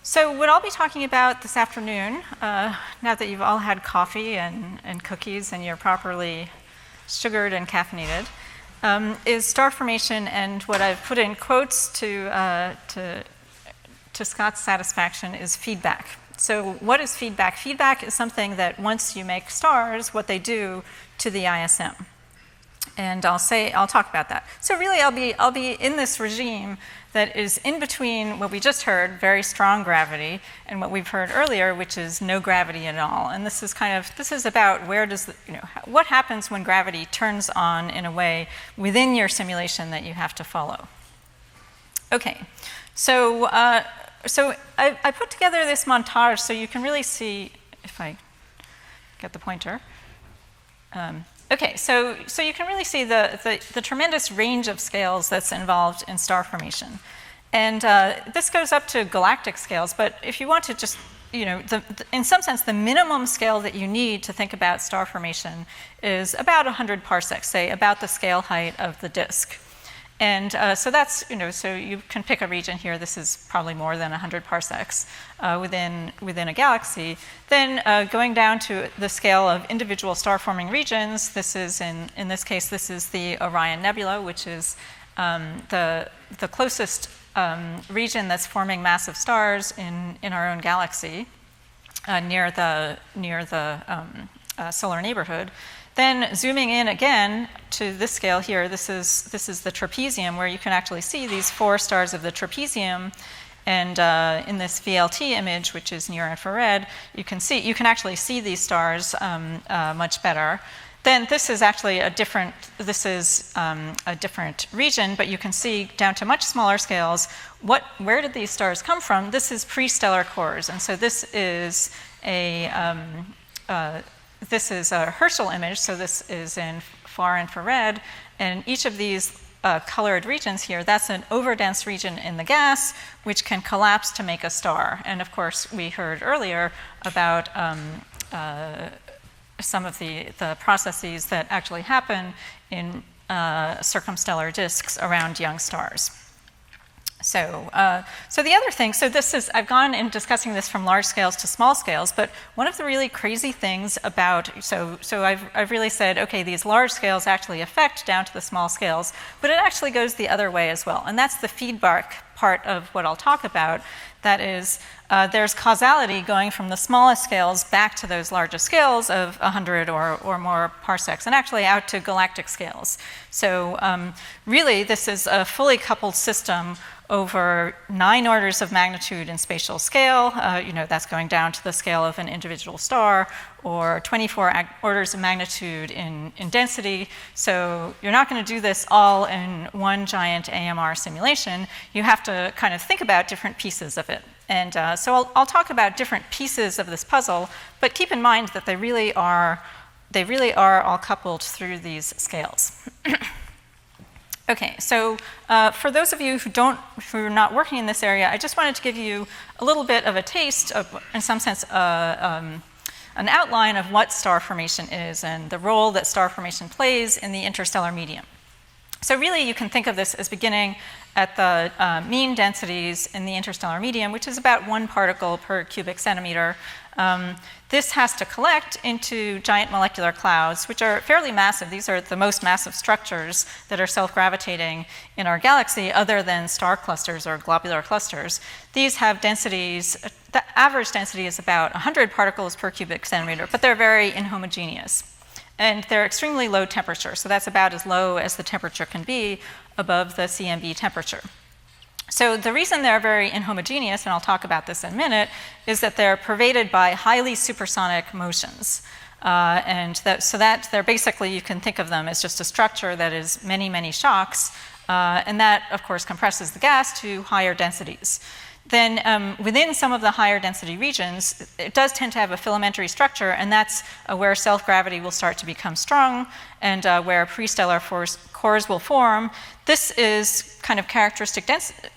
So what I'll be talking about this afternoon, now that you've all had coffee and cookies and you're properly sugared and caffeinated, is star formation, and what I've put in quotes to Scott's satisfaction is feedback. So what is feedback? Feedback is something that once you make stars, what they do to the ISM. And I'll talk about that. So really I'll be in this regime that is in between what we just heard, very strong gravity, and what we've heard earlier, which is no gravity at all. And this is about what happens when gravity turns on in a way within your simulation that you have to follow. Okay, so I put together this montage so you can really see, if I get the pointer. Okay, so you can really see the tremendous range of scales that's involved in star formation. And this goes up to galactic scales, but if you want to just, in some sense, the minimum scale that you need to think about star formation is about 100 parsecs, say about the scale height of the disk. And so that's, so you can pick a region here. This is probably more than 100 parsecs within a galaxy. Then going down to the scale of individual star-forming regions, this is, in this case, this is the Orion Nebula, which is the closest region that's forming massive stars in our own galaxy near the solar neighborhood. Then zooming in again to this scale here, this is the trapezium, where you can actually see these 4 stars of the trapezium. And in this VLT image, which is near infrared, you can actually see these stars much better. Then this is actually a different region, but you can see down to much smaller scales where did these stars come from? This is pre-stellar cores, and so this is a Herschel image, so this is in far infrared, and each of these colored regions here, that's an overdense region in the gas, which can collapse to make a star. And of course, we heard earlier about some of the processes that actually happen in circumstellar disks around young stars. So the other thing, I've gone in discussing this from large scales to small scales, but one of the really crazy things about, so I've really said, okay, these large scales actually affect down to the small scales, but it actually goes the other way as well, and that's the feedback part of what I'll talk about. That is, there's causality going from the smallest scales back to those largest scales of 100 or more parsecs, and actually out to galactic scales. So really, this is a fully coupled system over 9 orders of magnitude in spatial scale. That's going down to the scale of an individual star, or 24 orders of magnitude in density. So you're not going to do this all in one giant AMR simulation. You have to kind of think about different pieces of it. And so I'll talk about different pieces of this puzzle, but keep in mind that they really are all coupled through these scales. Okay, so for those of you who are not working in this area, I just wanted to give you a little bit of a taste of, in some sense, an outline of what star formation is and the role that star formation plays in the interstellar medium. So really, you can think of this as beginning at the mean densities in the interstellar medium, which is about 1 particle per cubic centimeter. This has to collect into giant molecular clouds, which are fairly massive. These are the most massive structures that are self-gravitating in our galaxy, other than star clusters or globular clusters. These have densities, the average density is about 100 particles per cubic centimeter, but they're very inhomogeneous. And they're extremely low temperature, so that's about as low as the temperature can be above the CMB temperature. So the reason they're very inhomogeneous, and I'll talk about this in a minute, is that they're pervaded by highly supersonic motions. So that they're basically, you can think of them as just a structure that is many, many shocks, and that, of course, compresses the gas to higher densities. Then within some of the higher density regions, it does tend to have a filamentary structure, and that's where self-gravity will start to become strong and where pre-stellar cores will form. This is kind of characteristic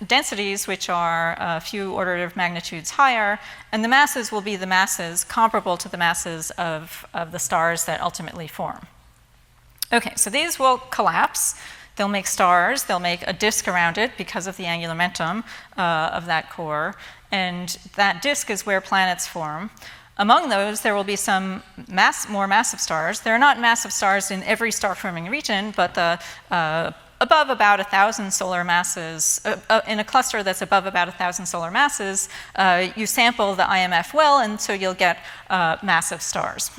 densities, which are a few order of magnitudes higher, and the masses will be the masses comparable to the masses of the stars that ultimately form. Okay, so these will collapse. they'll make stars, they'll make a disk around it because of the angular momentum of that core, and that disk is where planets form. Among those, there will be some more massive stars. There are not massive stars in every star-forming region, but above about 1,000 solar masses, in a cluster that's above about 1,000 solar masses, you sample the IMF well, and so you'll get massive stars.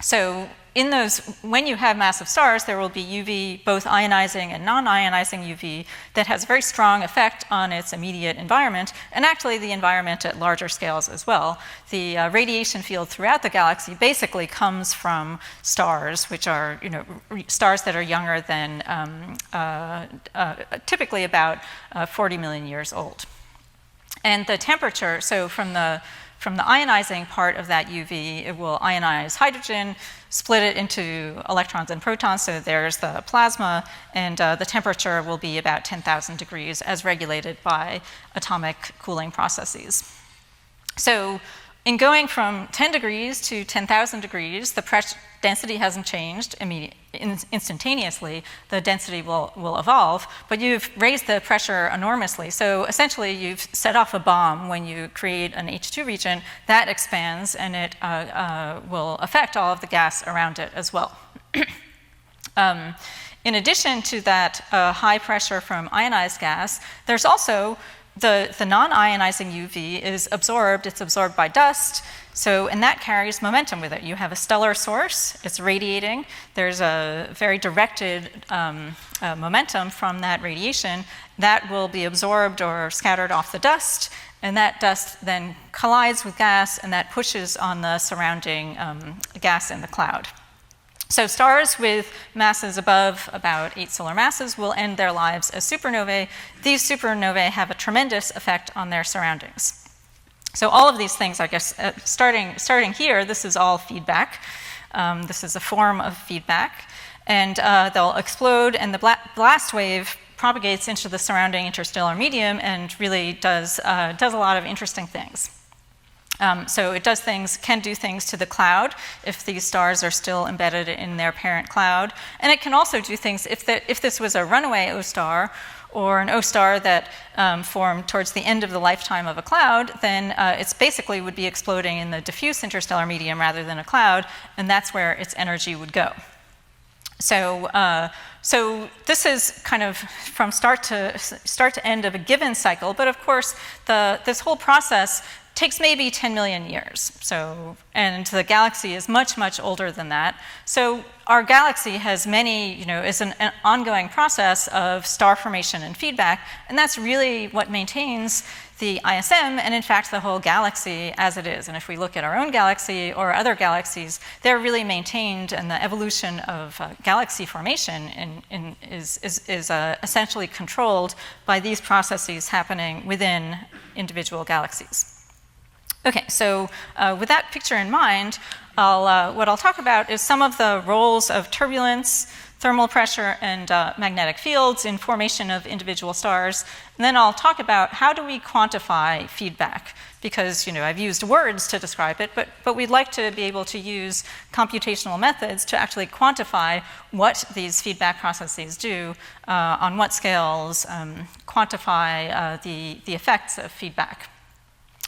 So in those, when you have massive stars, there will be UV, both ionizing and non-ionizing UV, that has a very strong effect on its immediate environment, and actually the environment at larger scales as well. The radiation field throughout the galaxy basically comes from stars, which are, stars that are younger than typically about 40 million years old. And the temperature, so from the ionizing part of that UV, it will ionize hydrogen, split it into electrons and protons, so there's the plasma, and the temperature will be about 10,000 degrees as regulated by atomic cooling processes. So in going from 10 degrees to 10,000 degrees, the density hasn't changed instantaneously. The density will evolve, but you've raised the pressure enormously. So essentially, you've set off a bomb when you create an H2 region. That expands, and it will affect all of the gas around it as well. In addition to that high pressure from ionized gas, there's also the non-ionizing UV is absorbed. It's absorbed by dust. And that carries momentum with it. You have a stellar source, it's radiating. There's a very directed momentum from that radiation that will be absorbed or scattered off the dust, and that dust then collides with gas, and that pushes on the surrounding gas in the cloud. So stars with masses above about 8 solar masses will end their lives as supernovae. These supernovae have a tremendous effect on their surroundings. So all of these things, I guess, starting here, this is all feedback. This is a form of feedback. And they'll explode, and the blast wave propagates into the surrounding interstellar medium and really does a lot of interesting things. So it can do things to the cloud if these stars are still embedded in their parent cloud. And it can also do things if this was a runaway O-star, or an O-star that formed towards the end of the lifetime of a cloud, then it basically would be exploding in the diffuse interstellar medium rather than a cloud, and that's where its energy would go. So this is kind of from start to end of a given cycle, but of course this whole process takes maybe 10 million years. And the galaxy is much, much older than that. So our galaxy has is an ongoing process of star formation and feedback, and that's really what maintains the ISM, and in fact the whole galaxy as it is. And if we look at our own galaxy or other galaxies, they're really maintained, and the evolution of galaxy formation is essentially controlled by these processes happening within individual galaxies. Okay, so with that picture in mind, what I'll talk about is some of the roles of turbulence, thermal pressure, and magnetic fields in formation of individual stars. And then I'll talk about how do we quantify feedback, because I've used words to describe it, but we'd like to be able to use computational methods to actually quantify what these feedback processes do, on what scales, quantify the effects of feedback.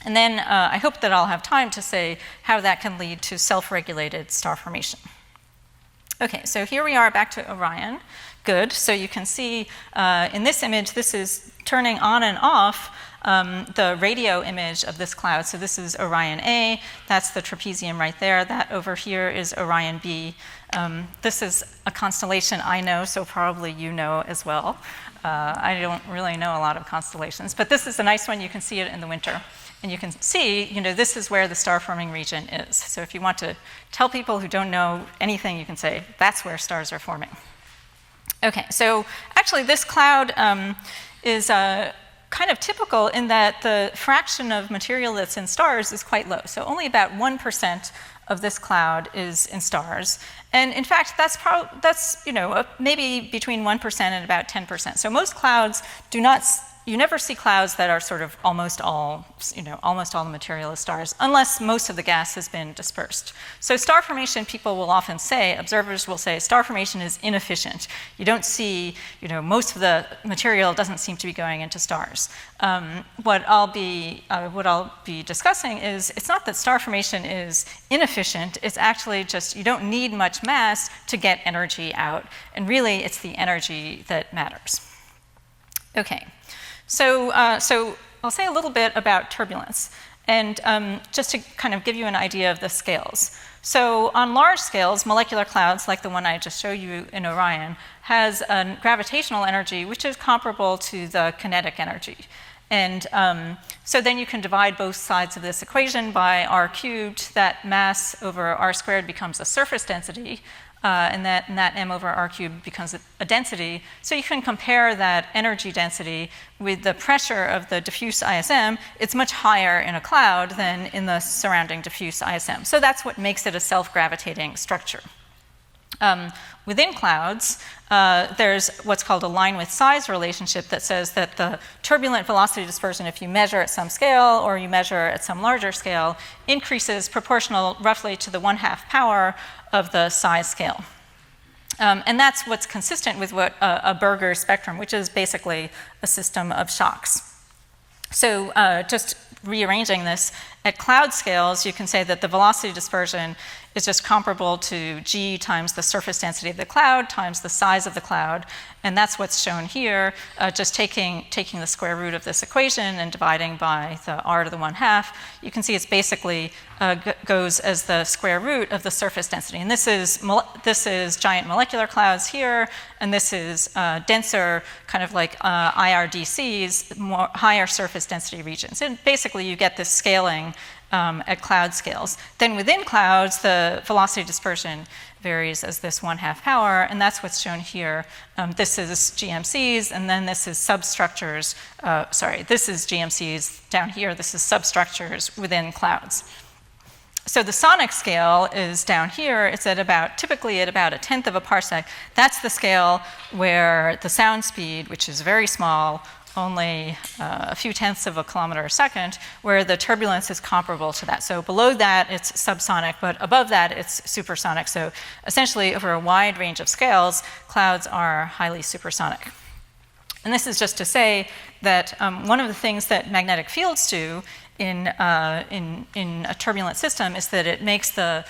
And then I hope that I'll have time to say how that can lead to self-regulated star formation. Okay, so here we are back to Orion. Good, so you can see in this image, this is turning on and off the radio image of this cloud. So this is Orion A, that's the trapezium right there. That over here is Orion B. This is a constellation I know, so probably you know as well. I don't really know a lot of constellations, but this is a nice one. You can see it in the winter. And you can see, this is where the star-forming region is. So if you want to tell people who don't know anything, you can say, that's where stars are forming. Okay, so actually this cloud is kind of typical in that the fraction of material that's in stars is quite low. So only about 1% of this cloud is in stars. And in fact, that's maybe between 1% and about 10%. So most clouds do not you never see clouds that are sort of almost all the material is stars, unless most of the gas has been dispersed. So star formation, people will often say, observers will say, star formation is inefficient. You don't see, most of the material doesn't seem to be going into stars. What I'll be discussing is, it's not that star formation is inefficient, it's actually just you don't need much mass to get energy out, and really it's the energy that matters. Okay. So I'll say a little bit about turbulence, and just to kind of give you an idea of the scales. So on large scales, molecular clouds, like the one I just showed you in Orion, has a gravitational energy which is comparable to the kinetic energy. And so then you can divide both sides of this equation by r cubed. That mass over r squared becomes a surface density. And that m over r cubed becomes a density. So you can compare that energy density with the pressure of the diffuse ISM. It's much higher in a cloud than in the surrounding diffuse ISM. So that's what makes it a self-gravitating structure. Within clouds, there's what's called a line with size relationship that says that the turbulent velocity dispersion, if you measure at some scale or you measure at some larger scale, increases proportional roughly to the 1/2 power of the size scale. And that's what's consistent with what a Berger spectrum, which is basically a system of shocks. So just rearranging this, at cloud scales, you can say that the velocity dispersion is just comparable to g times the surface density of the cloud times the size of the cloud. And that's what's shown here, just taking the square root of this equation and dividing by the r to the 1/2. You can see it's basically goes as the square root of the surface density. And this is giant molecular clouds here, and this is denser, kind of like IRDCs, more higher surface density regions. And basically you get this scaling at cloud scales. Then within clouds, the velocity dispersion varies as this 1/2 power, and that's what's shown here. This is GMCs, and then this is substructures. This is GMCs down here. This is substructures within clouds. So the sonic scale is down here. It's typically at about 1/10 of a parsec. That's the scale where the sound speed, which is very small, only a few tenths of a kilometer a second, where the turbulence is comparable to that. So below that, it's subsonic, but above that, it's supersonic. So essentially, over a wide range of scales, clouds are highly supersonic. And this is just to say that one of the things that magnetic fields do in a turbulent system is that it makes the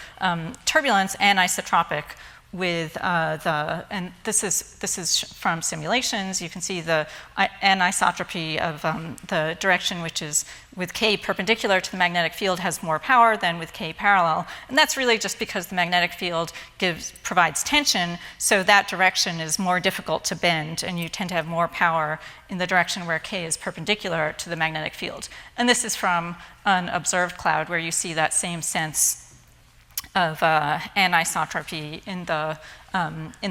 turbulence anisotropic with and this is from simulations. You can see the anisotropy of the direction, which is with K perpendicular to the magnetic field, has more power than with K parallel. And that's really just because the magnetic field provides tension, so that direction is more difficult to bend, and you tend to have more power in the direction where K is perpendicular to the magnetic field. And this is from an observed cloud where you see that same sense of anisotropy in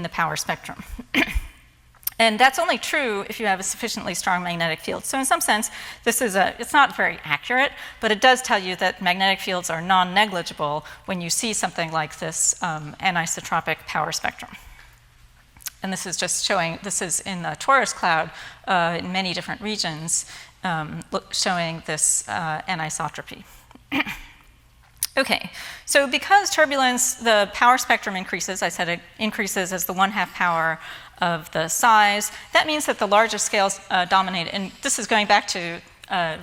the power spectrum. And that's only true if you have a sufficiently strong magnetic field. So in some sense, it's not very accurate, but it does tell you that magnetic fields are non-negligible when you see something like this anisotropic power spectrum. And this is just showing, this is in the Taurus cloud in many different regions, showing this anisotropy. Okay, so because turbulence, the power spectrum increases, I said it increases as the 1/2 power of the size. That means that the larger scales dominate. And this is going back to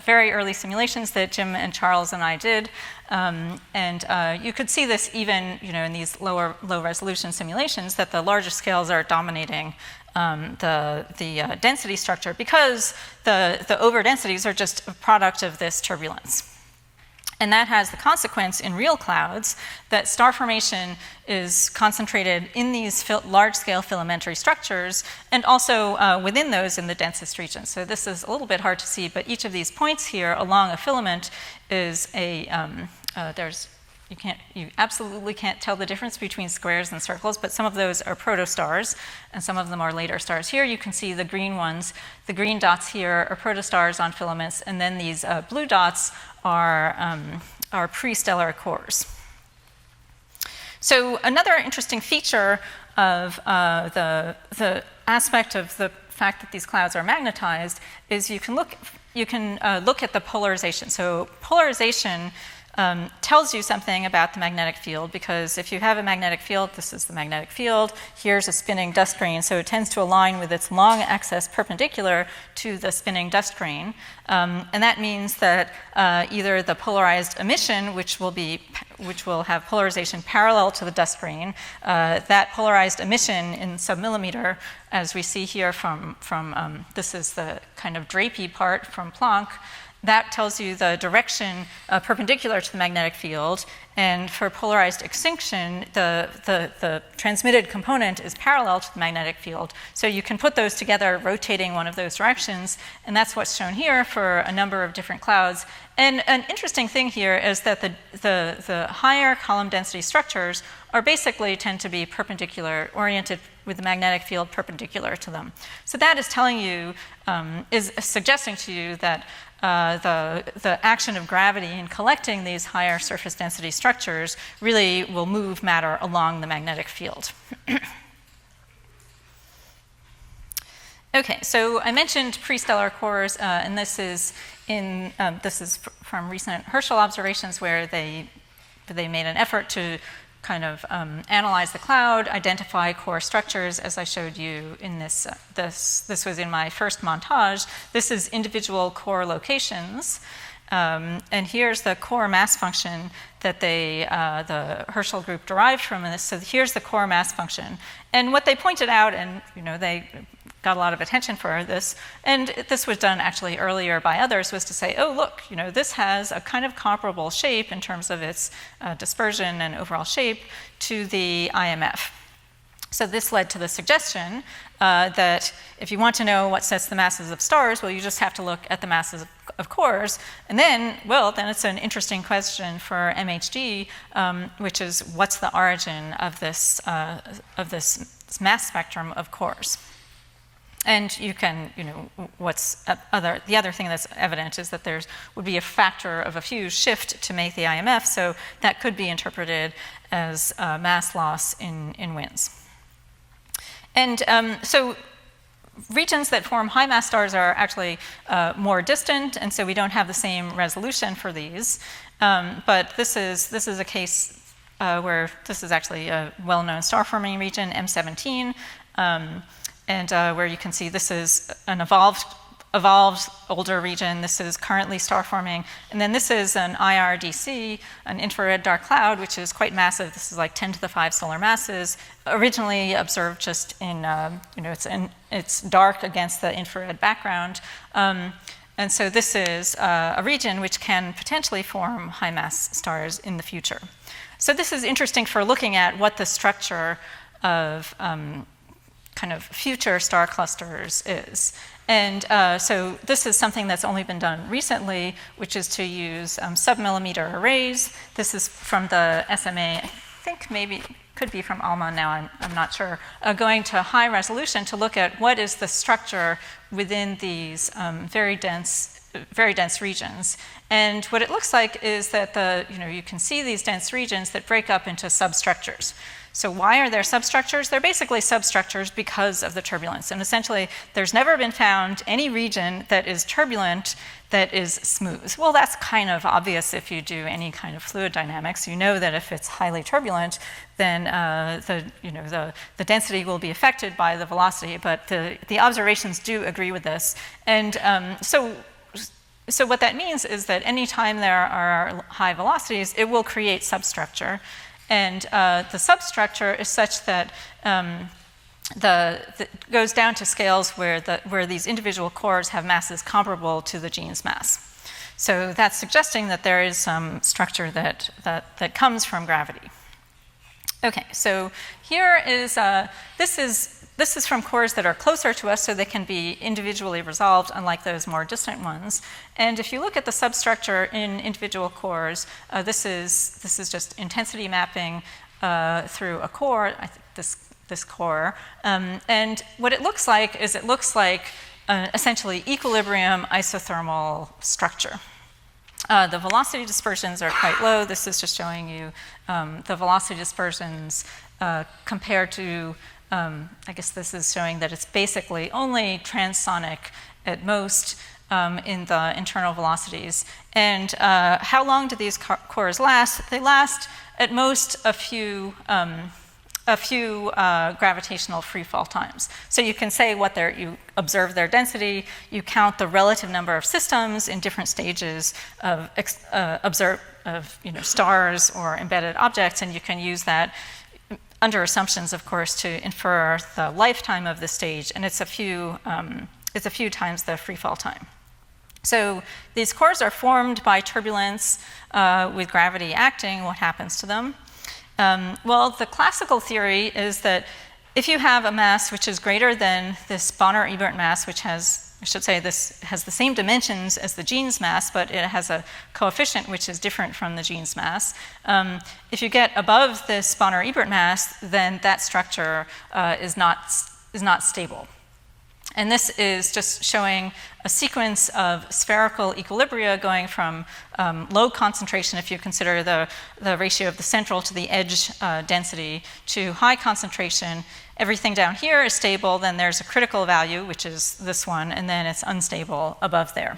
very early simulations that Jim and Charles and I did. You could see this even in these low resolution simulations, that the larger scales are dominating the density structure, because the overdensities are just a product of this turbulence. And that has the consequence in real clouds that star formation is concentrated in these large-scale filamentary structures, and also within those in the densest regions. So this is a little bit hard to see, but each of these points here along a filament is you absolutely can't tell the difference between squares and circles, but some of those are protostars, and some of them are later stars. Here you can see the green ones. The green dots here are protostars on filaments, and then these blue dots are pre-stellar cores. So another interesting feature of the aspect of the fact that these clouds are magnetized is you can look at the polarization. So polarization tells you something about the magnetic field, because if you have a magnetic field, this is the magnetic field, here's a spinning dust grain, so it tends to align with its long axis perpendicular to the spinning dust grain. And that means that either the polarized emission, which will have polarization parallel to the dust grain, that polarized emission in submillimeter, as we see here from this is the kind of drapey part from Planck, that tells you the direction perpendicular to the magnetic field. And for polarized extinction, the transmitted component is parallel to the magnetic field. So you can put those together, rotating one of those directions. And that's what's shown here for a number of different clouds. And an interesting thing here is that the higher column density structures are basically tend to be perpendicular, oriented with the magnetic field perpendicular to them. So that is telling you, is suggesting to you that the action of gravity in collecting these higher surface density structures really will move matter along the magnetic field. Okay, so I mentioned prestellar cores, and this is from recent Herschel observations where they made an effort to kind of analyze the cloud, identify core structures, as I showed you in this. This was in my first montage. This is individual core locations. And here's the core mass function that the Herschel group derived from this. So here's the core mass function. And what they pointed out, and they got a lot of attention for this, and this was done actually earlier by others, was to say, oh, look, this has a kind of comparable shape in terms of its dispersion and overall shape to the IMF. So this led to the suggestion that if you want to know what sets the masses of stars, well, you just have to look at the masses of cores. And then it's an interesting question for MHD, which is what's the origin of this mass spectrum of cores? And you can, the other thing that's evident is that there would be a factor of a few shift to make the IMF, so that could be interpreted as mass loss in winds. And so regions that form high mass stars are actually more distant, and so we don't have the same resolution for these. But this is a case where this is actually a well-known star-forming region, M17, and where you can see this is an evolved older region. This is currently star-forming. And then this is an IRDC, an infrared dark cloud, which is quite massive. This is like 10 to the 5 solar masses, originally observed just in, it's dark against the infrared background. And so this is a region which can potentially form high mass stars in the future. So this is interesting for looking at what the structure of kind of future star clusters is. And so this is something that's only been done recently, which is to use submillimeter arrays. This is from the SMA, I think maybe could be from ALMA now, I'm not sure, going to high resolution to look at what is the structure within these very dense regions. And what it looks like is that you can see these dense regions that break up into substructures. So why are there substructures? They're basically substructures because of the turbulence. And essentially, there's never been found any region that is turbulent that is smooth. Well, that's kind of obvious if you do any kind of fluid dynamics. You know that if it's highly turbulent, then the density will be affected by the velocity. But the observations do agree with this. And so what that means is that anytime there are high velocities, it will create substructure. And the substructure is such that goes down to scales where these individual cores have masses comparable to the gene's mass. So that's suggesting that there is some structure that comes from gravity. Okay, so here is this is from cores that are closer to us, so they can be individually resolved, unlike those more distant ones. And if you look at the substructure in individual cores, this is just intensity mapping through a core, I think this core. And what it looks like is essentially equilibrium isothermal structure. The velocity dispersions are quite low. This is just showing you the velocity dispersions compared to I guess this is showing that it's basically only transonic at most in the internal velocities. And how long do these cores last? They last at most a few gravitational freefall times. So you can say you observe their density, you count the relative number of systems in different stages of stars or embedded objects, and you can use that under assumptions, of course, to infer the lifetime of the stage, and it's a few times the freefall time. So these cores are formed by turbulence with gravity acting. What happens to them? Well, the classical theory is that if you have a mass which is greater than this Bonner-Ebert mass, which this has the same dimensions as the Jeans mass, but it has a coefficient which is different from the Jeans mass. If you get above this Bonner-Ebert mass, then that structure is not stable. And this is just showing a sequence of spherical equilibria going from low concentration, if you consider the ratio of the central to the edge density, to high concentration. Everything down here is stable, then there's a critical value, which is this one, and then it's unstable above there.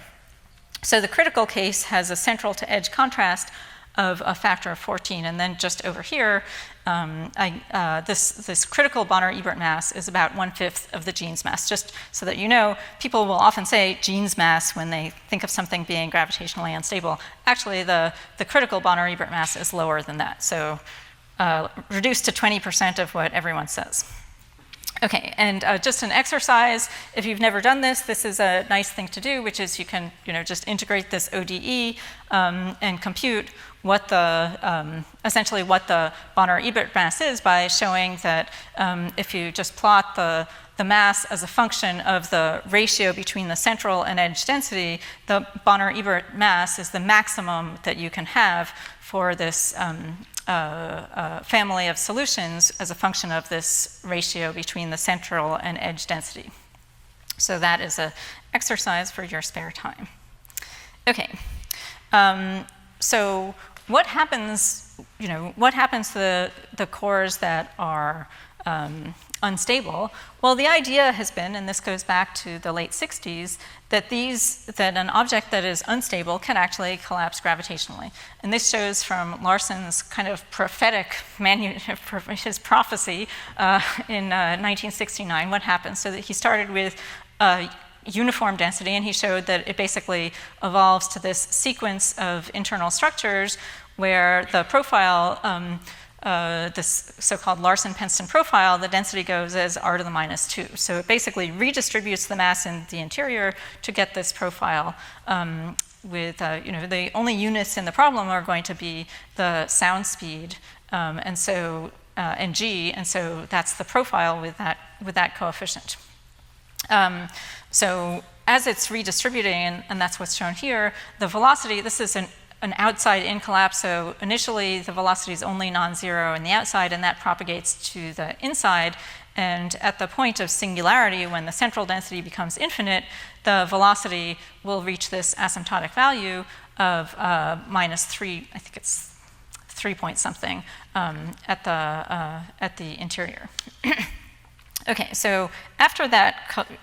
So the critical case has a central to edge contrast of a factor of 14, and then just over here, this critical Bonner-Ebert mass is about 1/5 of the Jeans mass. Just so that you know, people will often say Jeans mass when they think of something being gravitationally unstable. Actually, the critical Bonner-Ebert mass is lower than that, so reduced to 20% of what everyone says. Okay, and just an exercise, if you've never done this, this is a nice thing to do, which is you can just integrate this ODE and compute what essentially what the Bonner-Ebert mass is by showing that if you just plot the mass as a function of the ratio between the central and edge density, the Bonner-Ebert mass is the maximum that you can have for this family of solutions as a function of this ratio between the central and edge density. So that is an exercise for your spare time. Okay, so what happens, what happens to the cores that are unstable? Well, the idea has been, and this goes back to the late 60s, that an object that is unstable can actually collapse gravitationally. And this shows from Larson's kind of prophetic his prophecy in 1969, what happens. So that he started with uniform density, and he showed that it basically evolves to this sequence of internal structures where the profile, this so-called Larson-Penston profile, the density goes as r to the -2. So it basically redistributes the mass in the interior to get this profile with, the only units in the problem are going to be the sound speed and g, and so that's the profile with that coefficient. So as it's redistributing, and that's what's shown here, the velocity, this is an outside-in collapse, so initially the velocity is only non-zero in the outside, and that propagates to the inside, and at the point of singularity, when the central density becomes infinite, the velocity will reach this asymptotic value of -3, I think it's 3 point something at the interior. Okay, so after that,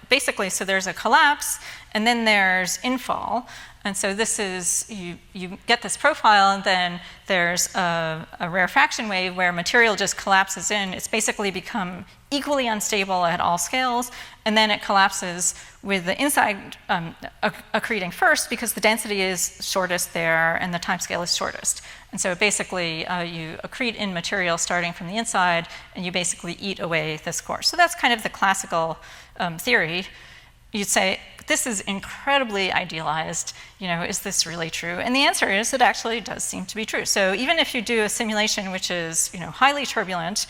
basically, so there's a collapse, and then there's infall. And so this is, you get this profile, and then there's a rarefaction wave where material just collapses in. It's basically become equally unstable at all scales, and then it collapses with the inside accreting first because the density is shortest there and the time scale is shortest. And so basically you accrete in material starting from the inside, and you basically eat away this core. So that's kind of the classical theory. You'd say, this is incredibly idealized, is this really true? And the answer is, it actually does seem to be true. So even if you do a simulation which is, highly turbulent,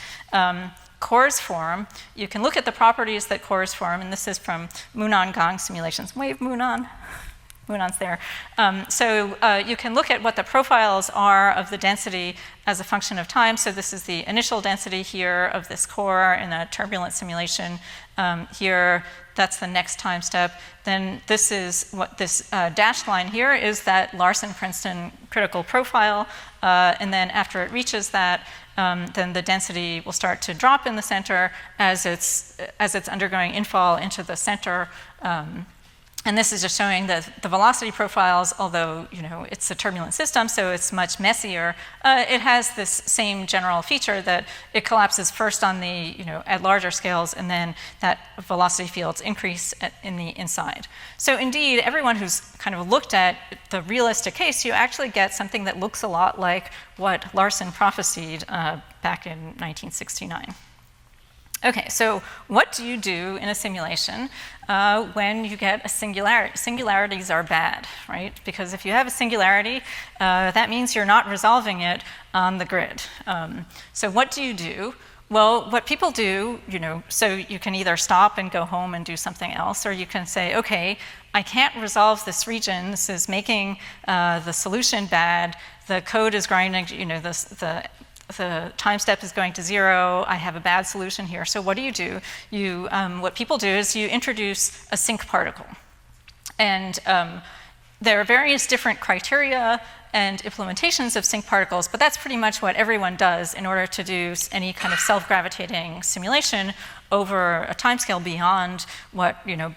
cores form, you can look at the properties that cores form, and this is from Munan-Gang simulations. Wave Munan. muons there. So you can look at what the profiles are of the density as a function of time. So this is the initial density here of this core in a turbulent simulation. Here, that's the next time step. Then this is what this dashed line here is that Larson-Princeton critical profile. And then after it reaches that, then the density will start to drop in the center as it's undergoing infall into the center. And this is just showing the velocity profiles, although it's a turbulent system, so it's much messier. It has this same general feature that it collapses first on the at larger scales, and then that velocity fields increase in the inside. So indeed, everyone who's kind of looked at the realistic case, you actually get something that looks a lot like what Larson prophesied back in 1969. Okay, so what do you do in a simulation when you get a singularity? Singularities are bad, right? Because if you have a singularity, that means you're not resolving it on the grid. So what do you do? Well, what people do, so you can either stop and go home and do something else, or you can say, okay, I can't resolve this region. This is making the solution bad. The code is grinding, the time step is going to 0, I have a bad solution here. So what do? What people do is you introduce a sinc particle. And there are various different criteria and implementations of sinc particles, but that's pretty much what everyone does in order to do any kind of self-gravitating simulation over a timescale beyond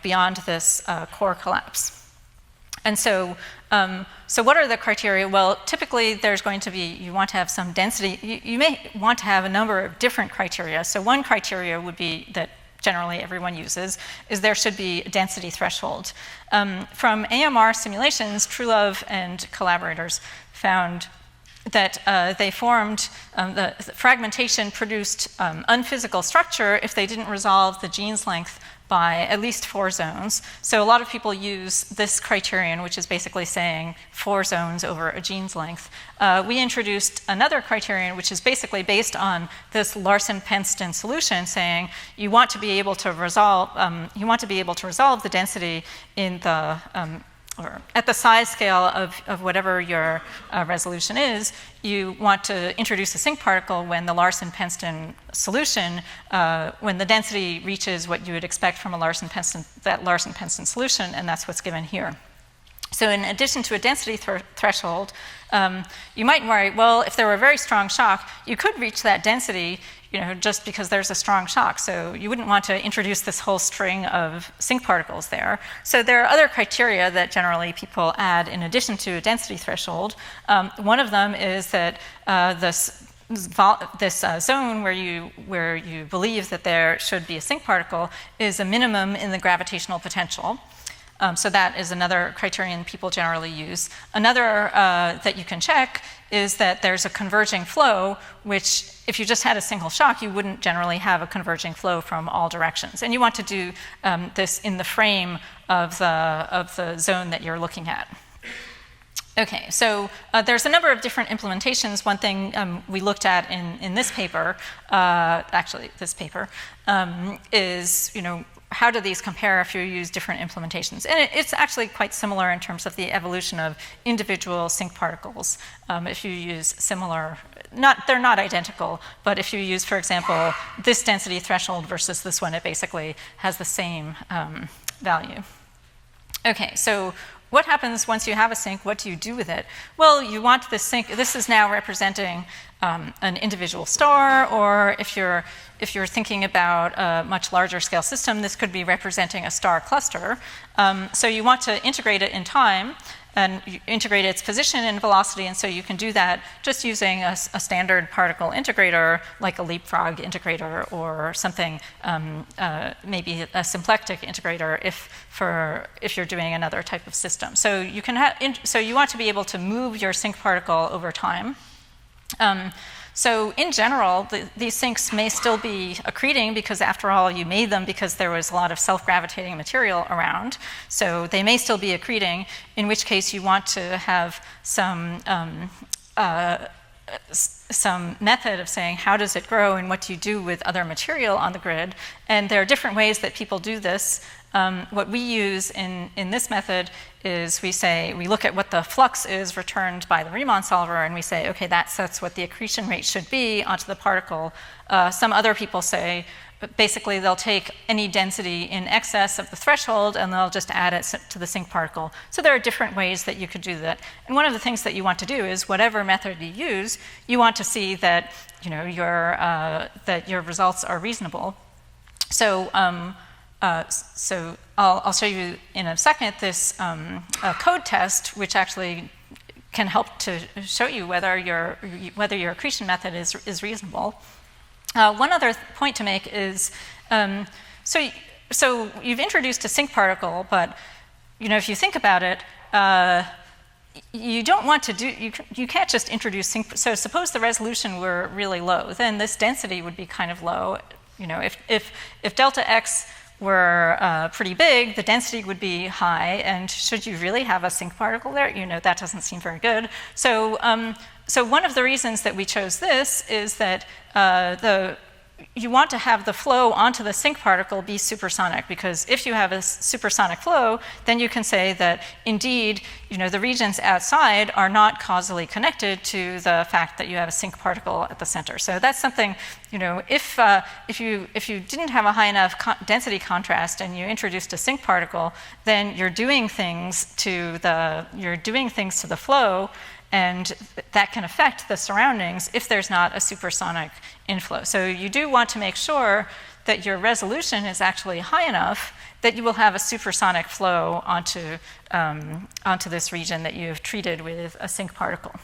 beyond this core collapse. And so what are the criteria? Well, typically there's going to be, you want to have some density. You may want to have a number of different criteria. So one criteria would be that generally everyone uses is there should be a density threshold. From AMR simulations, Truelove and collaborators found that they formed, the fragmentation produced unphysical structure if they didn't resolve the gene's length by at least 4 zones. So a lot of people use this criterion, which is basically saying 4 zones over a gene's length. We introduced another criterion, which is basically based on this Larson-Princeton solution, saying you want to be able to resolve the density in the or at the size scale of whatever your resolution is. You want to introduce a sinc particle when the Larson-Princeton solution, when the density reaches what you would expect from that Larson-Princeton solution, and that's what's given here. So in addition to a density threshold, you might worry, well, if there were a very strong shock, you could reach that density just because there's a strong shock. So you wouldn't want to introduce this whole string of sinc particles there. So there are other criteria that generally people add in addition to a density threshold. One of them is that this zone where you believe that there should be a sinc particle is a minimum in the gravitational potential. So that is another criterion people generally use. Another that you can check is that there's a converging flow, which if you just had a single shock, you wouldn't generally have a converging flow from all directions. And you want to do this in the frame of the zone that you're looking at. Okay, so there's a number of different implementations. One thing we looked at in this paper, is how do these compare if you use different implementations? And it's actually quite similar in terms of the evolution of individual sinc particles. If you use similar, they're not identical, but if you use, for example, this density threshold versus this one, it basically has the same value. Okay, so what happens once you have a sinc? What do you do with it? Well, you want this sinc. This is now representing an individual star, or if you're thinking about a much larger scale system, this could be representing a star cluster. So you want to integrate it in time and integrate its position and velocity, and so you can do that just using a standard particle integrator like a leapfrog integrator or something, maybe a symplectic integrator if you're doing another type of system. So you can so you want to be able to move your sinc particle over time. So in general, these sinks may still be accreting because after all, you made them because there was a lot of self-gravitating material around. So they may still be accreting, in which case you want to have some method of saying how does it grow and what do you do with other material on the grid. And there are different ways that people do this. what we use in this method is we look at what the flux is returned by the Riemann solver, and we say, okay, that sets what the accretion rate should be onto the particle. Some other people say, basically, they'll take any density in excess of the threshold and they'll just add it to the sinc particle. So there are different ways that you could do that. And one of the things that you want to do is whatever method you use, you want to see that, that your results are reasonable. So, I'll show you in a second this code test, which actually can help to show you whether your accretion method is reasonable. One other point to make is, so you've introduced a sinc particle, but if you think about it, you don't want to do, you can't just introduce sinc. So suppose the resolution were really low, then this density would be kind of low. If delta x were pretty big, the density would be high, and should you really have a sinc particle there? That doesn't seem very good. So one of the reasons that we chose this is that you want to have the flow onto the sinc particle be supersonic, because if you have a supersonic flow, then you can say that indeed, the regions outside are not causally connected to the fact that you have a sinc particle at the center. So that's something, if you didn't have a high enough density contrast and you introduced a sinc particle, then you're doing things to the flow, and that can affect the surroundings if there's not a supersonic inflow. So you do want to make sure that your resolution is actually high enough that you will have a supersonic flow onto this region that you've treated with a sinc particle.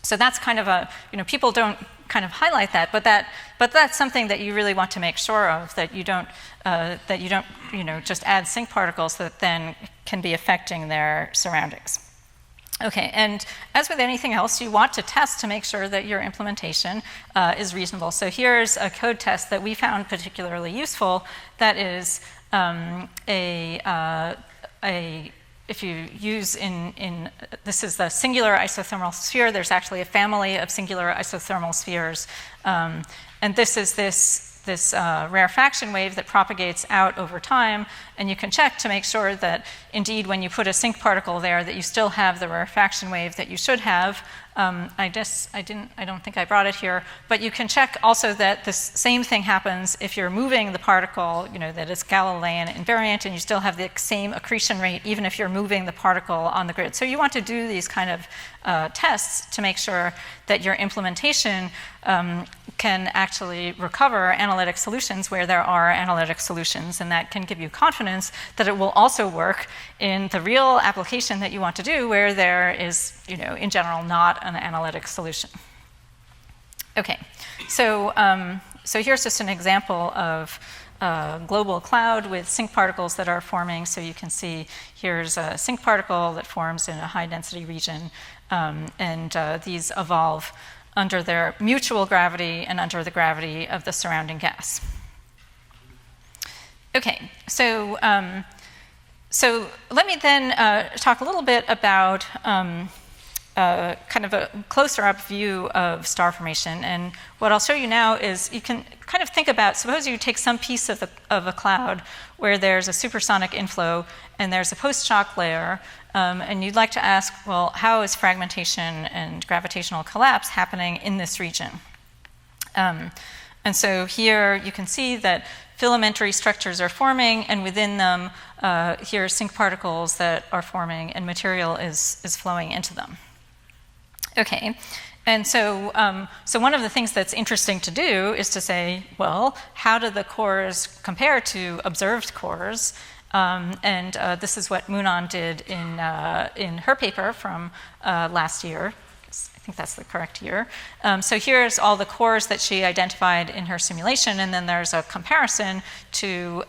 So that's kind of people don't kind of highlight that, but that's something that you really want to make sure of, that you don't just add sinc particles that then can be affecting their surroundings. Okay, and as with anything else, you want to test to make sure that your implementation is reasonable. So here's a code test that we found particularly useful. That is if you use this is the singular isothermal sphere. There's actually a family of singular isothermal spheres, and this is this rarefaction wave that propagates out over time, and you can check to make sure that indeed when you put a sinc particle there that you still have the rarefaction wave that you should have. I don't think I brought it here, but you can check also that this same thing happens if you're moving the particle, that it's Galilean invariant, and you still have the same accretion rate even if you're moving the particle on the grid. So you want to do these kind of tests to make sure that your implementation can actually recover analytic solutions where there are analytic solutions, and that can give you confidence that it will also work in the real application that you want to do, where there is, in general, not an analytic solution. Okay, so here's just an example of a global cloud with sinc particles that are forming. So you can see here's a sinc particle that forms in a high density region, and these evolve under their mutual gravity and under the gravity of the surrounding gas. Okay, so let me then talk a little bit about kind of a closer up view of star formation. And what I'll show you now is you can kind of think about, suppose you take some piece of a cloud where there's a supersonic inflow and there's a post-shock layer, and you'd like to ask, well, how is fragmentation and gravitational collapse happening in this region? And so here you can see that filamentary structures are forming, and within them, here are sinc particles that are forming, and material is flowing into them. Okay, and so one of the things that's interesting to do is to say, well, how do the cores compare to observed cores? And this is what Moonan did in her paper from last year. I think that's the correct year. So here's all the cores that she identified in her simulation, and then there's a comparison to,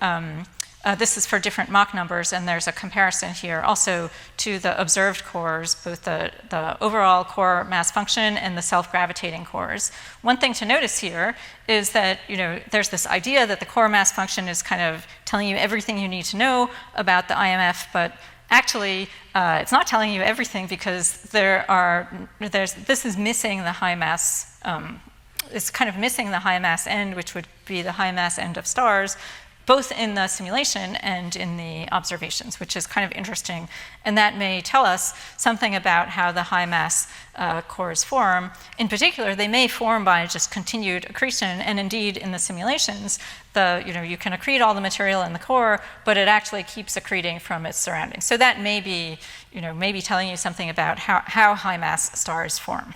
this is for different Mach numbers, and there's a comparison here also to the observed cores, both the overall core mass function and the self-gravitating cores. One thing to notice here is that, there's this idea that the core mass function is kind of telling you everything you need to know about the IMF, but actually, it's not telling you everything, because this is missing the high mass. It's kind of missing the high mass end, which would be the high mass end of stars. both in the simulation and in the observations, which is kind of interesting. And that may tell us something about how the high mass cores form. In particular, they may form by just continued accretion, and indeed in the simulations, you can accrete all the material in the core, but it actually keeps accreting from its surroundings. So that may be, maybe telling you something about how high mass stars form.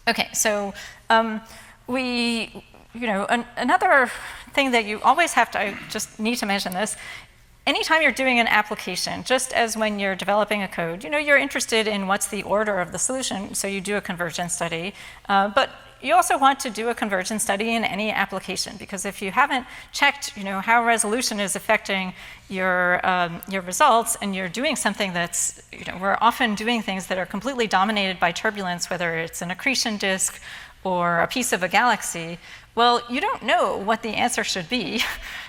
Okay, so another thing that you always have to, I just need to mention this, anytime you're doing an application, just as when you're developing a code, you're interested in what's the order of the solution, so you do a convergence study, but you also want to do a convergence study in any application, because if you haven't checked, how resolution is affecting your results, and you're doing something that's, we're often doing things that are completely dominated by turbulence, whether it's an accretion disk or a piece of a galaxy, well, you don't know what the answer should be,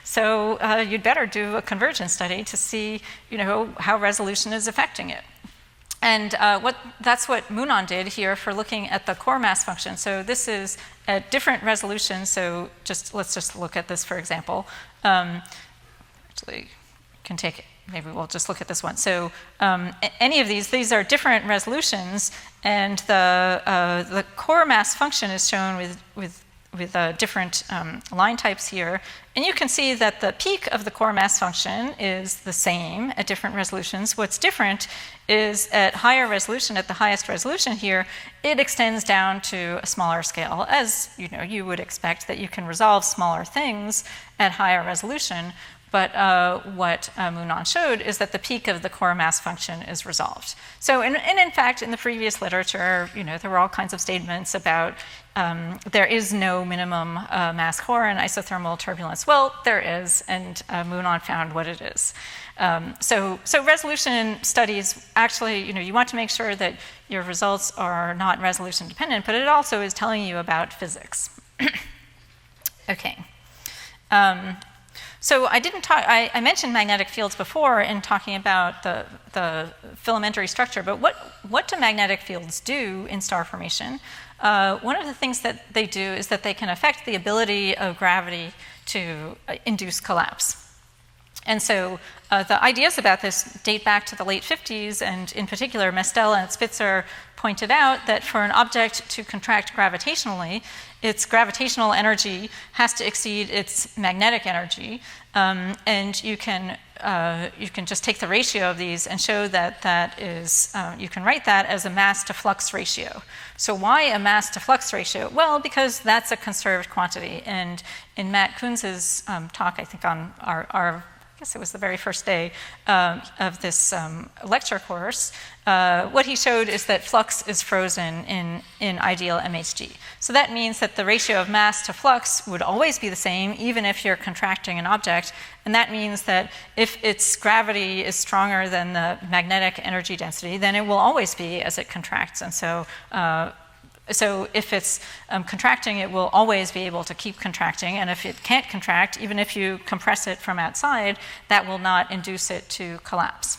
so you'd better do a convergence study to see, how resolution is affecting it. And that's what Moonon did here for looking at the core mass function. So this is at different resolutions. So let's just look at this, for example. Actually, maybe we'll just look at this one. So any of these are different resolutions, and the core mass function is shown with different line types here. And you can see that the peak of the core mass function is the same at different resolutions. What's different is at higher resolution, at the highest resolution here, it extends down to a smaller scale. As you would expect that you can resolve smaller things at higher resolution. But what Moonon showed is that the peak of the core mass function is resolved. So, and in fact, in the previous literature, there were all kinds of statements about there is no minimum mass core in isothermal turbulence. Well, there is, and Moonon found what it is. So resolution studies actually, you want to make sure that your results are not resolution dependent, but it also is telling you about physics. Okay. So I mentioned magnetic fields before in talking about the filamentary structure, but what do magnetic fields do in star formation? One of the things that they do is that they can affect the ability of gravity to induce collapse. And so the ideas about this date back to the late 50s, and in particular, Mestel and Spitzer pointed out that for an object to contract gravitationally, its gravitational energy has to exceed its magnetic energy, and you can just take the ratio of these and show that is, you can write that as a mass to flux ratio. So why a mass to flux ratio? Well, because that's a conserved quantity, and in Matt Kunz's talk, I think on our I guess it was the very first day of this lecture course, what he showed is that flux is frozen in ideal MHD. So that means that the ratio of mass to flux would always be the same, even if you're contracting an object. And that means that if its gravity is stronger than the magnetic energy density, then it will always be as it contracts. And so if it's contracting, it will always be able to keep contracting. And if it can't contract, even if you compress it from outside, that will not induce it to collapse.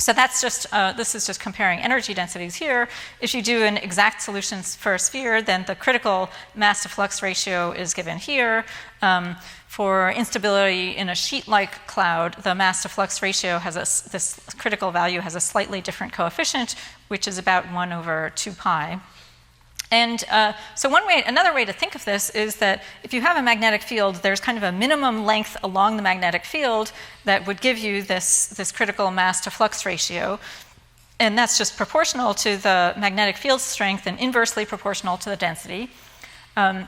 So that's just, this is just comparing energy densities here. If you do an exact solution for a sphere, then the critical mass to flux ratio is given here. For instability in a sheet-like cloud, the mass to flux ratio has this critical value has a slightly different coefficient, which is about 1 over 2 pi. And so another way to think of this is that if you have a magnetic field, there's kind of a minimum length along the magnetic field that would give you this critical mass to flux ratio. And that's just proportional to the magnetic field strength and inversely proportional to the density.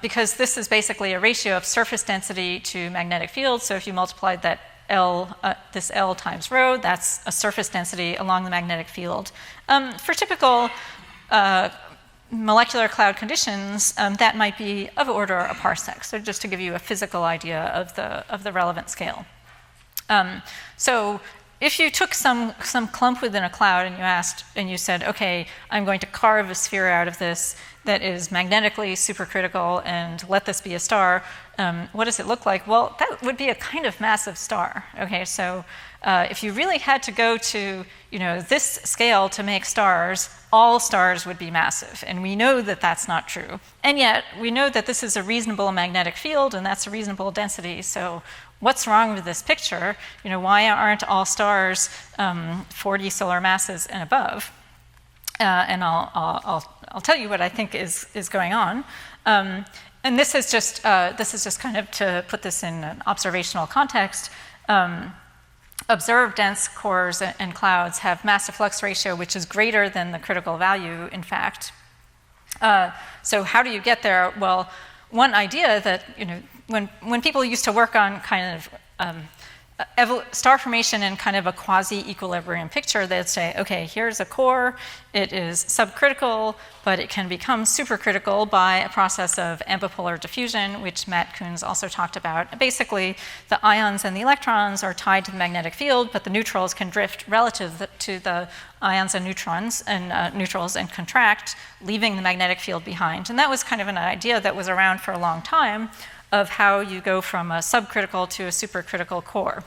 Because this is basically a ratio of surface density to magnetic field. So if you multiplied that this L times rho, that's a surface density along the magnetic field. For typical molecular cloud conditions, that might be of order a parsec. So just to give you a physical idea of the relevant scale. So if you took some clump within a cloud and you said, okay, I'm going to carve a sphere out of this, that is magnetically supercritical and let this be a star, what does it look like? Well, that would be a kind of massive star. Okay, so if you really had to go to this scale to make stars, all stars would be massive, and we know that that's not true. And yet, we know that this is a reasonable magnetic field, and that's a reasonable density, so what's wrong with this picture? Why aren't all stars 40 solar masses and above? And I'll tell you what I think is going on. And this is just kind of to put this in an observational context. Observed dense cores and clouds have mass to flux ratio which is greater than the critical value, in fact. So how do you get there? Well, one idea that, when people used to work on kind of star formation in kind of a quasi-equilibrium picture, they'd say, okay, here's a core, it is subcritical, but it can become supercritical by a process of ambipolar diffusion, which Matt Kuhn's also talked about. Basically, the ions and the electrons are tied to the magnetic field, but the neutrals can drift relative to the ions and neutrons and neutrals and contract, leaving the magnetic field behind. And that was kind of an idea that was around for a long time, of how you go from a subcritical to a supercritical core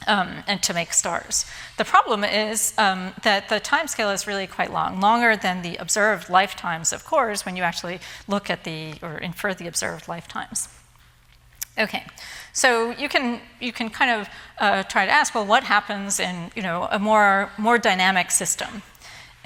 and to make stars. The problem is that the time scale is really quite long, longer than the observed lifetimes of cores when you actually look at or infer the observed lifetimes. Okay, so you can kind of try to ask, well, what happens in a more dynamic system?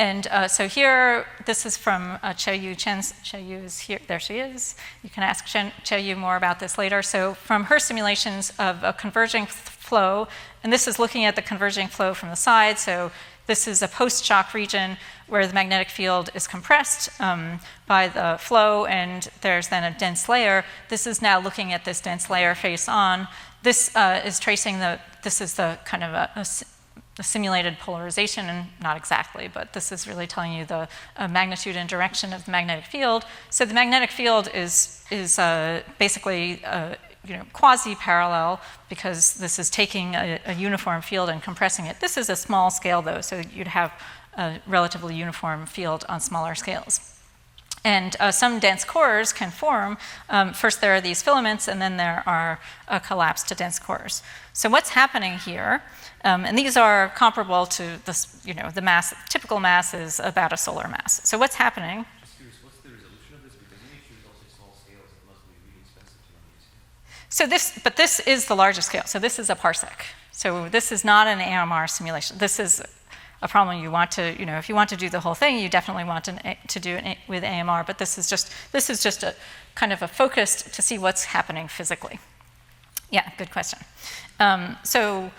And so here, this is from Cheyu. Cheyu is here. There she is. You can ask Cheyu more about this later. So from her simulations of a converging flow, and this is looking at the converging flow from the side. So this is a post-shock region where the magnetic field is compressed by the flow, and there's then a dense layer. This is now looking at this dense layer face on. This is tracing this is the kind of a simulated polarization, and not exactly, but this is really telling you the magnitude and direction of the magnetic field. So the magnetic field is basically quasi-parallel, because this is taking a uniform field and compressing it. This is a small scale, though, so you'd have a relatively uniform field on smaller scales. And some dense cores can form. First, there are these filaments, and then there are collapse to dense cores. So what's happening here? And these are comparable to this, the mass. Typical mass is about a solar mass. So what's happening? Just curious, what's the resolution of this? Because when you choose also small scales, it must be really expensive to run these. So this is the largest scale. So this is a parsec. So this is not an AMR simulation. This is a problem you want to, if you want to do the whole thing, you definitely want to do it with AMR. But this is just a kind of a focus to see what's happening physically. Yeah, good question. So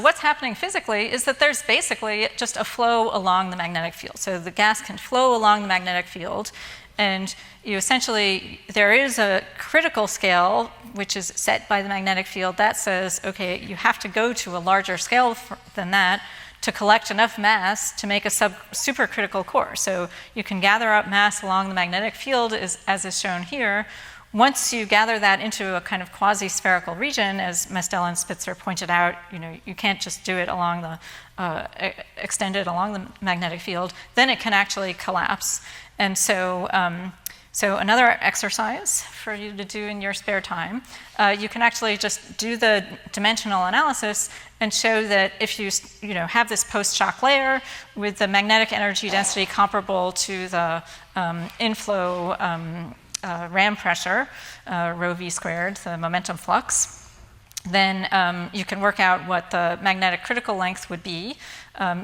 what's happening physically is that there's basically just a flow along the magnetic field. So the gas can flow along the magnetic field, and there is a critical scale which is set by the magnetic field that says, okay, you have to go to a larger scale than that to collect enough mass to make a supercritical core. So you can gather up mass along the magnetic field as is shown here. Once you gather that into a kind of quasi-spherical region, as Mestel and Spitzer pointed out, you can't just do it along extend it along the magnetic field, then it can actually collapse. And so another exercise for you to do in your spare time, you can actually just do the dimensional analysis and show that if you have this post-shock layer with the magnetic energy density comparable to the inflow ram pressure, rho v squared, the momentum flux, then you can work out what the magnetic critical length would be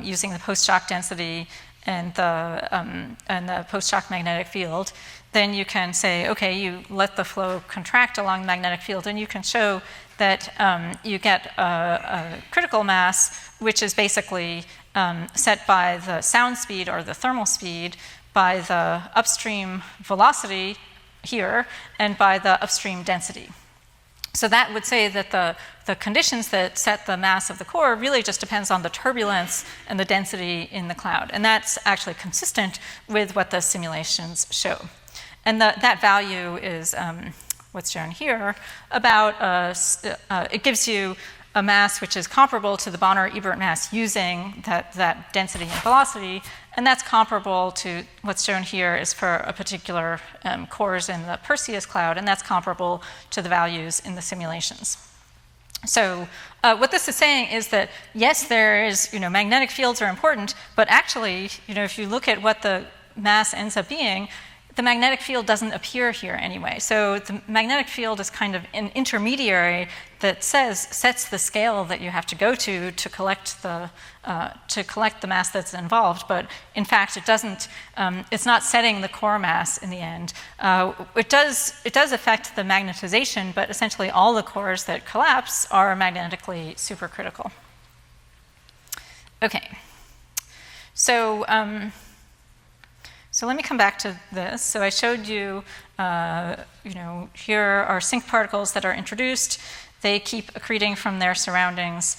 using the post-shock density and the post-shock magnetic field. Then you can say, okay, you let the flow contract along the magnetic field, and you can show that you get a critical mass, which is basically set by the sound speed or the thermal speed, by the upstream velocity here, and by the upstream density. So that would say that the conditions that set the mass of the core really just depends on the turbulence and the density in the cloud. And that's actually consistent with what the simulations show. And that value is what's shown here. It gives you a mass which is comparable to the Bonner-Ebert mass using that density and velocity, and that's comparable to what's shown here is for a particular cores in the Perseus cloud, and that's comparable to the values in the simulations. So what this is saying is that, yes, there is, magnetic fields are important, but actually, if you look at what the mass ends up being, the magnetic field doesn't appear here anyway. So the magnetic field is kind of an intermediary that sets the scale that you have to go to collect the mass that's involved. But in fact, it doesn't. It's not setting the core mass in the end. It does affect the magnetization, but essentially all the cores that collapse are magnetically supercritical. Okay. So let me come back to this. So I showed you, here are sync particles that are introduced. They keep accreting from their surroundings.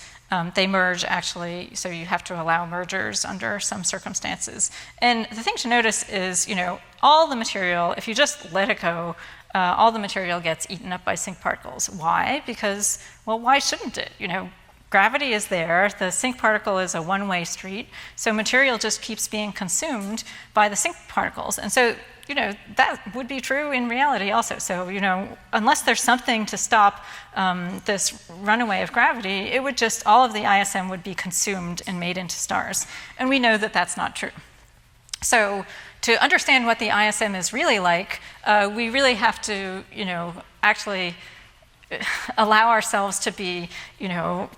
They merge, actually, so you have to allow mergers under some circumstances. And the thing to notice is, all the material, if you just let it go, all the material gets eaten up by sync particles. Why? Because, well, why shouldn't it? Gravity is there, the sync particle is a one-way street, so material just keeps being consumed by the sync particles. And so, that would be true in reality also. So, unless there's something to stop this runaway of gravity, it would just, all of the ISM would be consumed and made into stars. And we know that that's not true. So, to understand what the ISM is really like, we really have to, actually allow ourselves to be,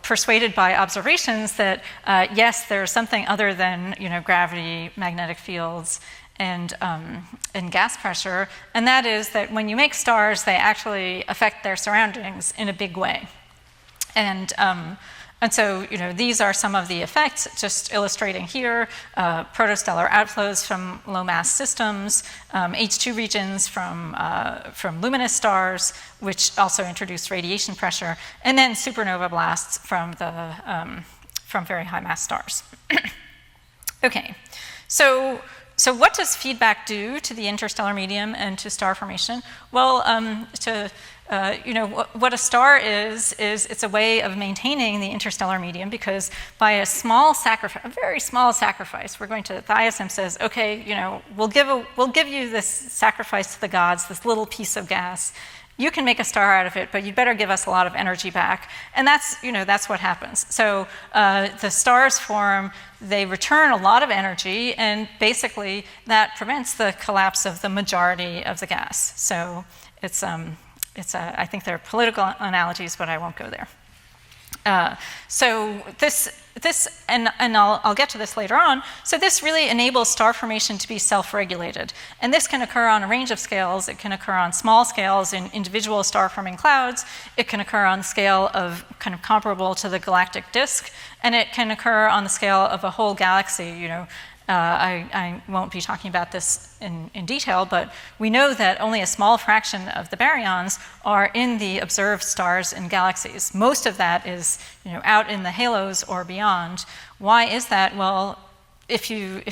persuaded by observations that, yes, there's something other than, gravity, magnetic fields, and gas pressure, and that is that when you make stars, they actually affect their surroundings in a big way. And so, these are some of the effects, just illustrating here, protostellar outflows from low-mass systems, H2 regions from luminous stars, which also introduce radiation pressure, and then supernova blasts from very high-mass stars. Okay, so what does feedback do to the interstellar medium and to star formation? Well, what a star is it's a way of maintaining the interstellar medium, because by a small sacrifice, a very small sacrifice, the ISM says, okay, we'll give you this sacrifice to the gods, this little piece of gas. You can make a star out of it, but you better give us a lot of energy back. And that's what happens. So the stars form, they return a lot of energy, and basically that prevents the collapse of the majority of the gas. So I think there are political analogies, but I won't go there. So this, and I'll get to this later on. So this really enables star formation to be self-regulated, and this can occur on a range of scales. It can occur on small scales in individual star-forming clouds. It can occur on the scale of kind of comparable to the galactic disk, and it can occur on the scale of a whole galaxy. I won't be talking about this in detail, but we know that only a small fraction of the baryons are in the observed stars and galaxies. Most of that is, out in the halos or beyond. Why is that? Well, if you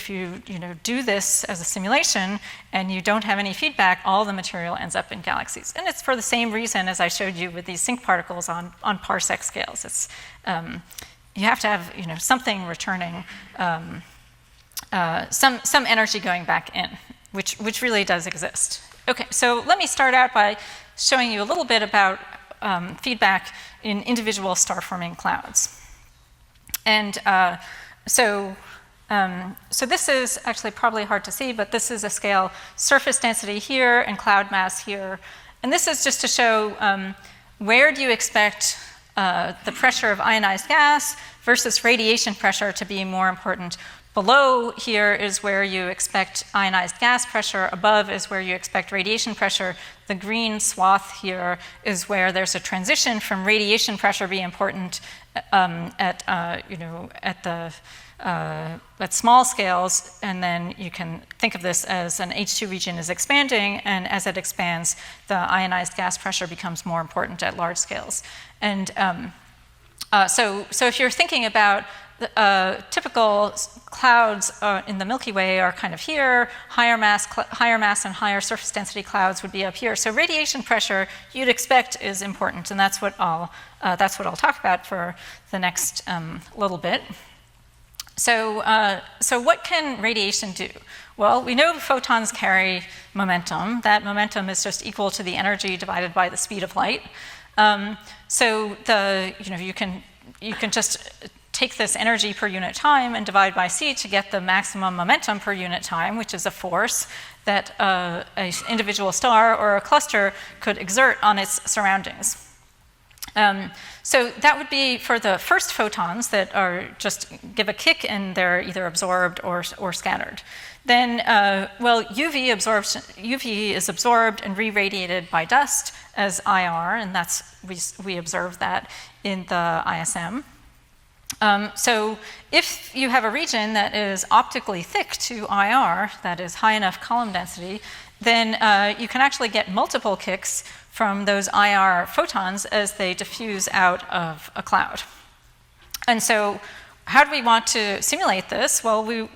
do this as a simulation and you don't have any feedback, all the material ends up in galaxies. And it's for the same reason as I showed you with these sync particles on parsec scales. It's you have to have something returning. Some energy going back in, which really does exist. Okay, so let me start out by showing you a little bit about feedback in individual star-forming clouds. And so this is actually probably hard to see, but this is a scale, surface density here and cloud mass here. And this is just to show where do you expect the pressure of ionized gas versus radiation pressure to be more important. Below here is where you expect ionized gas pressure. Above is where you expect radiation pressure. The green swath here is where there's a transition from radiation pressure being important at small scales, and then you can think of this as an H2 region is expanding, and as it expands, the ionized gas pressure becomes more important at large scales. And so if you're thinking about typical clouds in the Milky Way are kind of here. Higher mass and higher surface density clouds would be up here. So radiation pressure you'd expect is important, and that's what I'll talk about for the next little bit. So what can radiation do? Well, we know photons carry momentum. That momentum is just equal to the energy divided by the speed of light. So you can just take this energy per unit time and divide by c to get the maximum momentum per unit time, which is a force that an individual star or a cluster could exert on its surroundings. So that would be for the first photons that are just give a kick and they're either absorbed or scattered. Then, UV is absorbed and re-radiated by dust as IR, and we observe that in the ISM. So if you have a region that is optically thick to IR, that is high enough column density, then you can actually get multiple kicks from those IR photons as they diffuse out of a cloud. And so how do we want to simulate this? Well,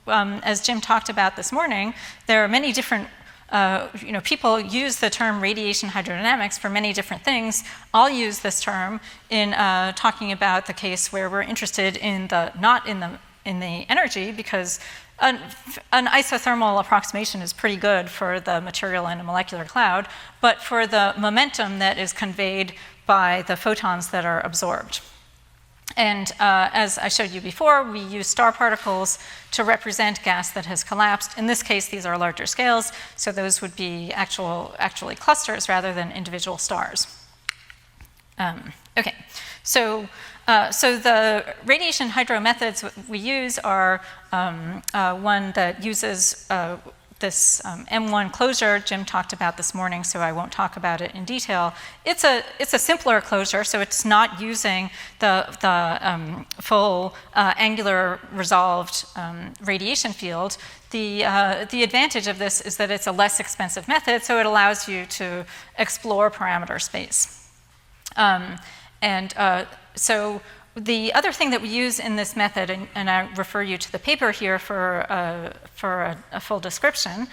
as Jim talked about this morning, there are many different people use the term radiation hydrodynamics for many different things. I'll use this term in talking about the case where we're interested in not in the energy, because an isothermal approximation is pretty good for the material in a molecular cloud, but for the momentum that is conveyed by the photons that are absorbed. And as I showed you before, we use star particles to represent gas that has collapsed. In this case, these are larger scales, so those would be actually clusters rather than individual stars. Okay, so the radiation hydro methods we use are one that uses this M1 closure Jim talked about this morning, so I won't talk about it in detail. It's a simpler closure, so it's not using the full angular resolved radiation field. The advantage of this is that it's a less expensive method, so it allows you to explore parameter space. So the other thing that we use in this method, and I refer you to the paper here for a full description,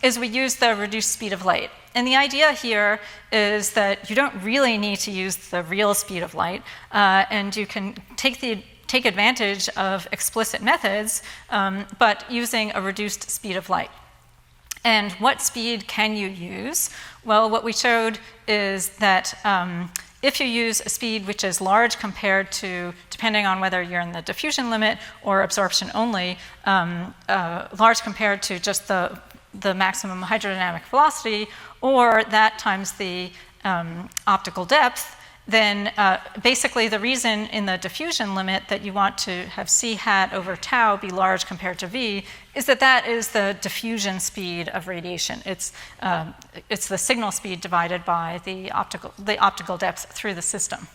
is we use the reduced speed of light. And the idea here is that you don't really need to use the real speed of light, and you can take advantage of explicit methods, but using a reduced speed of light. And what speed can you use? Well, what we showed is that if you use a speed which is large compared to, depending on whether you're in the diffusion limit or absorption only, large compared to just the maximum hydrodynamic velocity, or that times the optical depth, then basically the reason in the diffusion limit that you want to have c hat over tau be large compared to v is that is the diffusion speed of radiation. It's the signal speed divided by the optical depth through the system.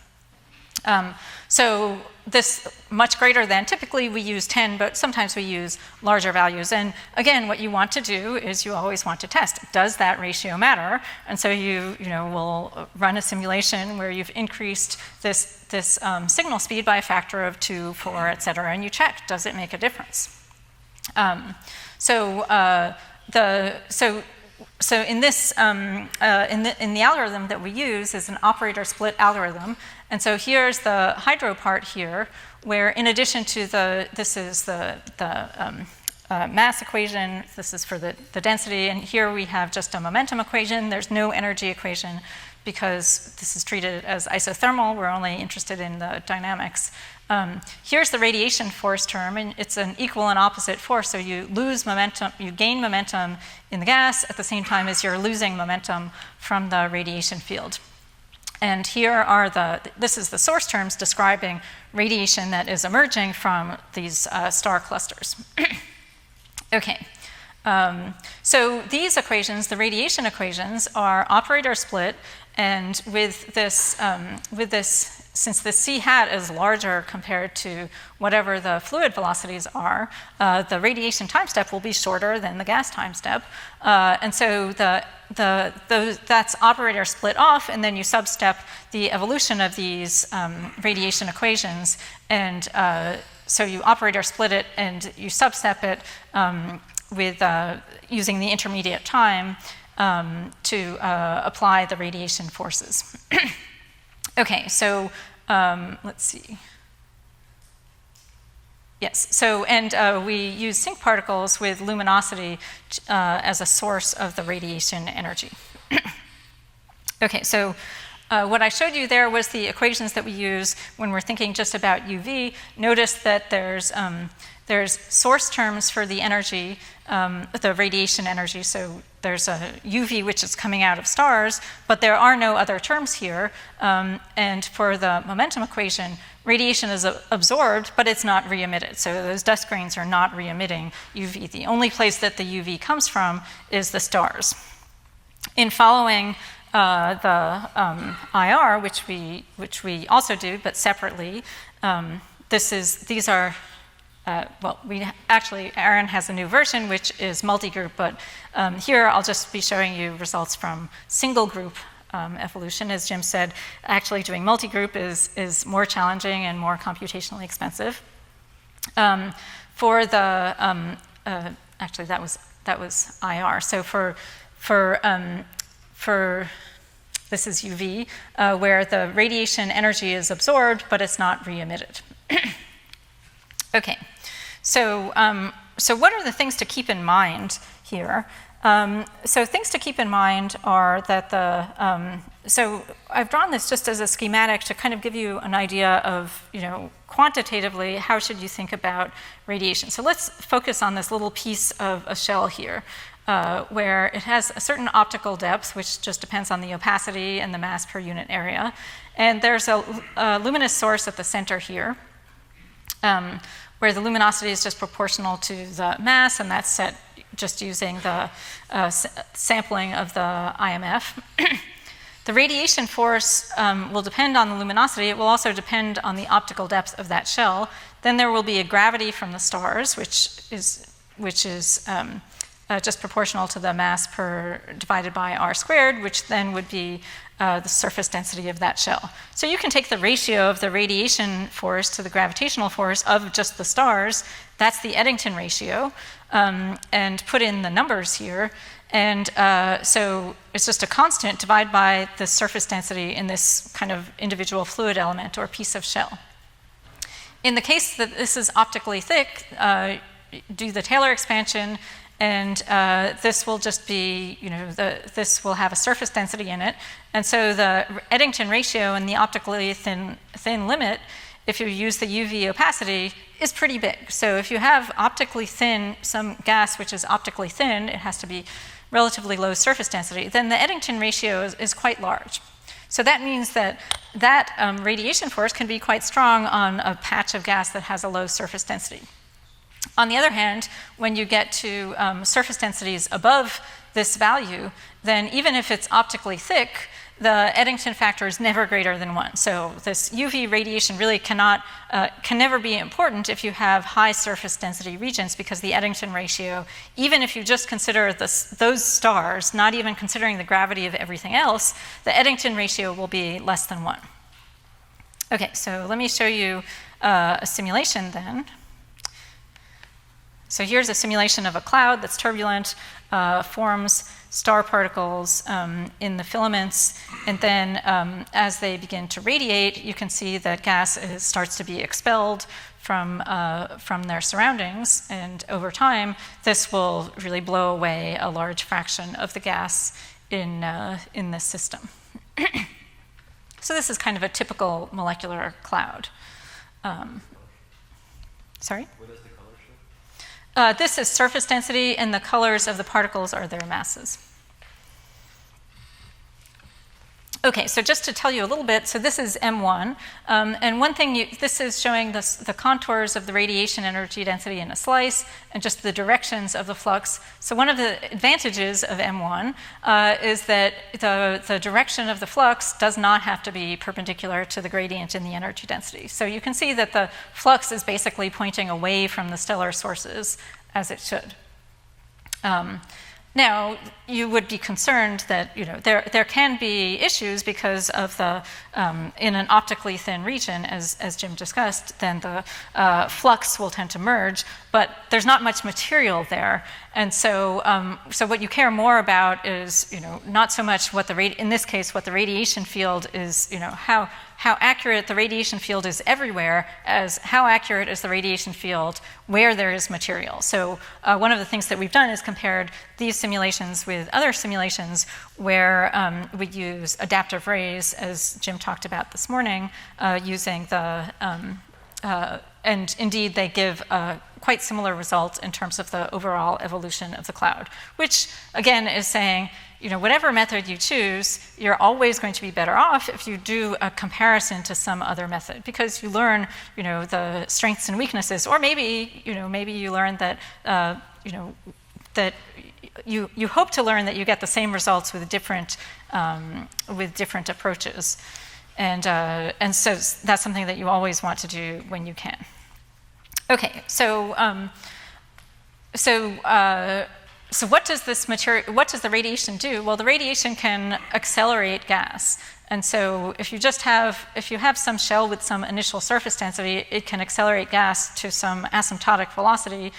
So this much greater than, typically we use 10, but sometimes we use larger values. And again, what you want to do is you always want to test, does that ratio matter? And so you will run a simulation where you've increased this signal speed by a factor of 2, 4, et cetera, and you check, does it make a difference? So in this, in the algorithm that we use is an operator split algorithm. And so here's the hydro part here, where in addition to this is the mass equation, this is for the density, and here we have just a momentum equation. There's no energy equation because this is treated as isothermal. We're only interested in the dynamics. Here's the radiation force term, and it's an equal and opposite force. So you lose momentum, you gain momentum in the gas at the same time as you're losing momentum from the radiation field. And here are this is the source terms describing radiation that is emerging from these star clusters. Okay. So these equations, the radiation equations, are operator split, and with this, since the c hat is larger compared to whatever the fluid velocities are, the radiation time step will be shorter than the gas time step, and so that's operator split off, and then you substep the evolution of these radiation equations, and so you operator split it and you substep it with using the intermediate time to apply the radiation forces. Okay, so let's see. Yes, so, and we use sync particles with luminosity as a source of the radiation energy. Okay, so what I showed you there was the equations that we use when we're thinking just about UV. Notice that there's source terms for the energy, the radiation energy, so there's a UV which is coming out of stars, but there are no other terms here. And for the momentum equation, radiation is absorbed, but it's not re-emitted. So those dust grains are not re-emitting UV. The only place that the UV comes from is the stars. In following the IR, which we also do, but separately, these are well, Aaron has a new version, which is multi-group, but here I'll just be showing you results from single group evolution. As Jim said, actually doing multi-group is more challenging and more computationally expensive. For the, actually that was IR. So for this is UV, where the radiation energy is absorbed, but it's not re-emitted. Okay, so what are the things to keep in mind here? So things to keep in mind are that so I've drawn this just as a schematic to kind of give you an idea of, quantitatively, how should you think about radiation? So let's focus on this little piece of a shell here, where it has a certain optical depth, which just depends on the opacity and the mass per unit area. And there's a luminous source at the center here, where the luminosity is just proportional to the mass, and that's set just using the sampling of the IMF. The radiation force will depend on the luminosity. It will also depend on the optical depth of that shell. Then there will be a gravity from the stars, which is just proportional to the mass divided by r squared, which then would be the surface density of that shell. So you can take the ratio of the radiation force to the gravitational force of just the stars, that's the Eddington ratio, and put in the numbers here. And so it's just a constant divided by the surface density in this kind of individual fluid element or piece of shell. In the case that this is optically thick, do the Taylor expansion, and this will just be, this will have a surface density in it. And so the Eddington ratio in the optically thin limit, if you use the UV opacity, is pretty big. So if you have optically thin, some gas which is optically thin, it has to be relatively low surface density, then the Eddington ratio is quite large. So that means that radiation force can be quite strong on a patch of gas that has a low surface density. On the other hand, when you get to surface densities above this value, then even if it's optically thick, the Eddington factor is never greater than 1. So this UV radiation really can never be important if you have high surface density regions, because the Eddington ratio, even if you just consider those stars, not even considering the gravity of everything else, the Eddington ratio will be less than 1. Okay, so let me show you a simulation then. So here's a simulation of a cloud that's turbulent, forms star particles in the filaments, and then as they begin to radiate, you can see that gas starts to be expelled from their surroundings, and over time, this will really blow away a large fraction of the gas in this system. So this is kind of a typical molecular cloud. Sorry? This is surface density, and the colors of the particles are their masses. Okay, so just to tell you a little bit, so this is M1, and one thing, this is showing the contours of the radiation energy density in a slice, and just the directions of the flux. So one of the advantages of M1 is that the direction of the flux does not have to be perpendicular to the gradient in the energy density. So you can see that the flux is basically pointing away from the stellar sources, as it should. Now, you would be concerned that there can be issues because of in an optically thin region, as Jim discussed, then the flux will tend to merge, but there's not much material there, and so what you care more about is not so much in this case what the radiation field is, how how accurate the radiation field is everywhere as how accurate is the radiation field where there is material. So one of the things that we've done is compared these simulations with other simulations where we use adaptive rays, as Jim talked about this morning, using the, and indeed they give quite similar results in terms of the overall evolution of the cloud, which again is saying, you know, whatever method you choose, you're always going to be better off if you do a comparison to some other method, because you learn, you know, the strengths and weaknesses, or maybe, you know, maybe you learn that, you know, that you hope to learn that you get the same results with different approaches, and so that's something that you always want to do when you can. Okay, so what does this material, what does the radiation do? Well, the radiation can accelerate gas. And so if you have some shell with some initial surface density, it can accelerate gas to some asymptotic velocity.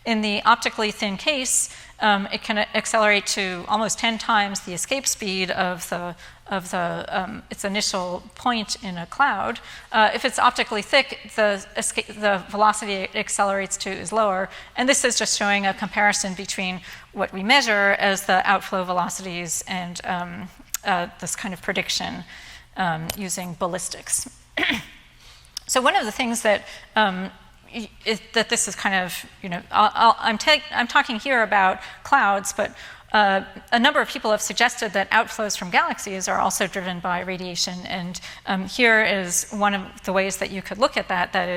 In the optically thin case, it can accelerate to almost 10 times the escape speed of its initial point in a cloud. If it's optically thick, the velocity it accelerates to is lower. And this is just showing a comparison between what we measure as the outflow velocities and this kind of prediction using ballistics. So one of the things that that this is kind of, you know, I'm talking here about clouds, but a number of people have suggested that outflows from galaxies are also driven by radiation, and here is one of the ways that you could look at that. That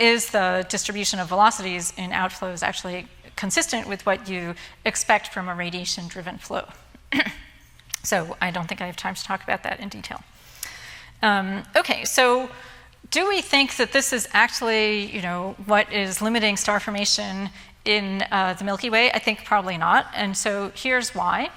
is the distribution of velocities in outflows actually consistent with what you expect from a radiation-driven flow? So I don't think I have time to talk about that in detail. Okay, so do we think that this is actually, you know, what is limiting star formation in the Milky Way? I think probably not, and so here's why.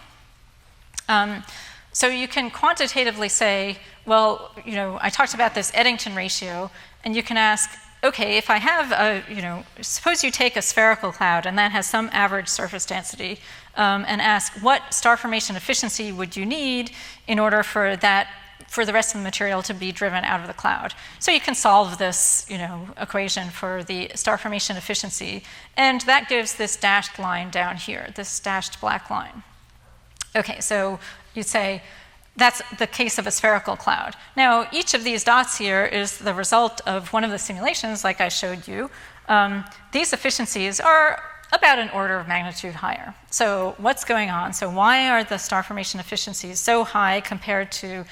So you can quantitatively say, well, you know, I talked about this Eddington ratio, and you can ask, okay, if I have a, you know, suppose you take a spherical cloud and that has some average surface density, and ask what star formation efficiency would you need in order for the rest of the material to be driven out of the cloud. So you can solve this, you know, equation for the star formation efficiency, and that gives this dashed line down here, this dashed black line. Okay, so you'd say that's the case of a spherical cloud. Now, each of these dots here is the result of one of the simulations, like I showed you. These efficiencies are about an order of magnitude higher. So what's going on? So why are the star formation efficiencies so high compared to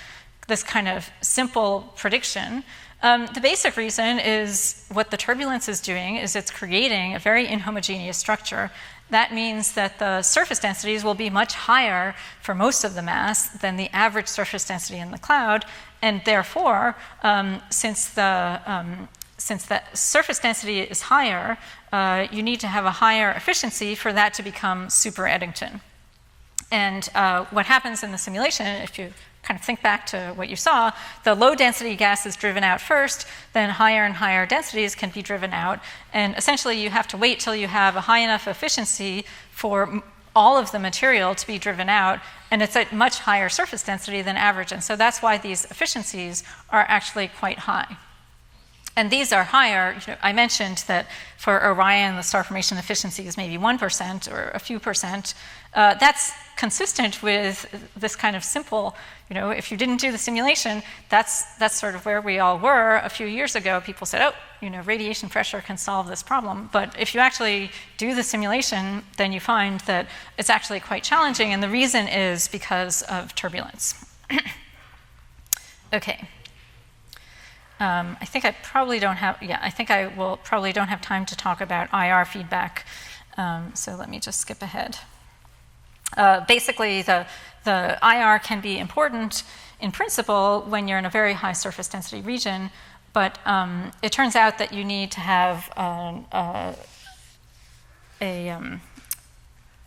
this kind of simple prediction? The basic reason is what the turbulence is doing is it's creating a very inhomogeneous structure. That means that the surface densities will be much higher for most of the mass than the average surface density in the cloud, and therefore, since the surface density is higher, you need to have a higher efficiency for that to become super Eddington. And what happens in the simulation, if you kind of think back to what you saw, the low density gas is driven out first, then higher and higher densities can be driven out, and essentially you have to wait till you have a high enough efficiency for all of the material to be driven out, and it's at much higher surface density than average, and so that's why these efficiencies are actually quite high. And these are higher. You know, I mentioned that for Orion, the star formation efficiency is maybe 1% or a few percent. That's consistent with this kind of simple, you know, if you didn't do the simulation, that's sort of where we all were a few years ago. People said, oh, you know, radiation pressure can solve this problem. But if you actually do the simulation, then you find that it's actually quite challenging, and the reason is because of turbulence. Okay. I think I probably don't have, I think I will probably don't have time to talk about IR feedback, so let me just skip ahead. Basically, the IR can be important in principle when you're in a very high surface density region, but it turns out that you need to have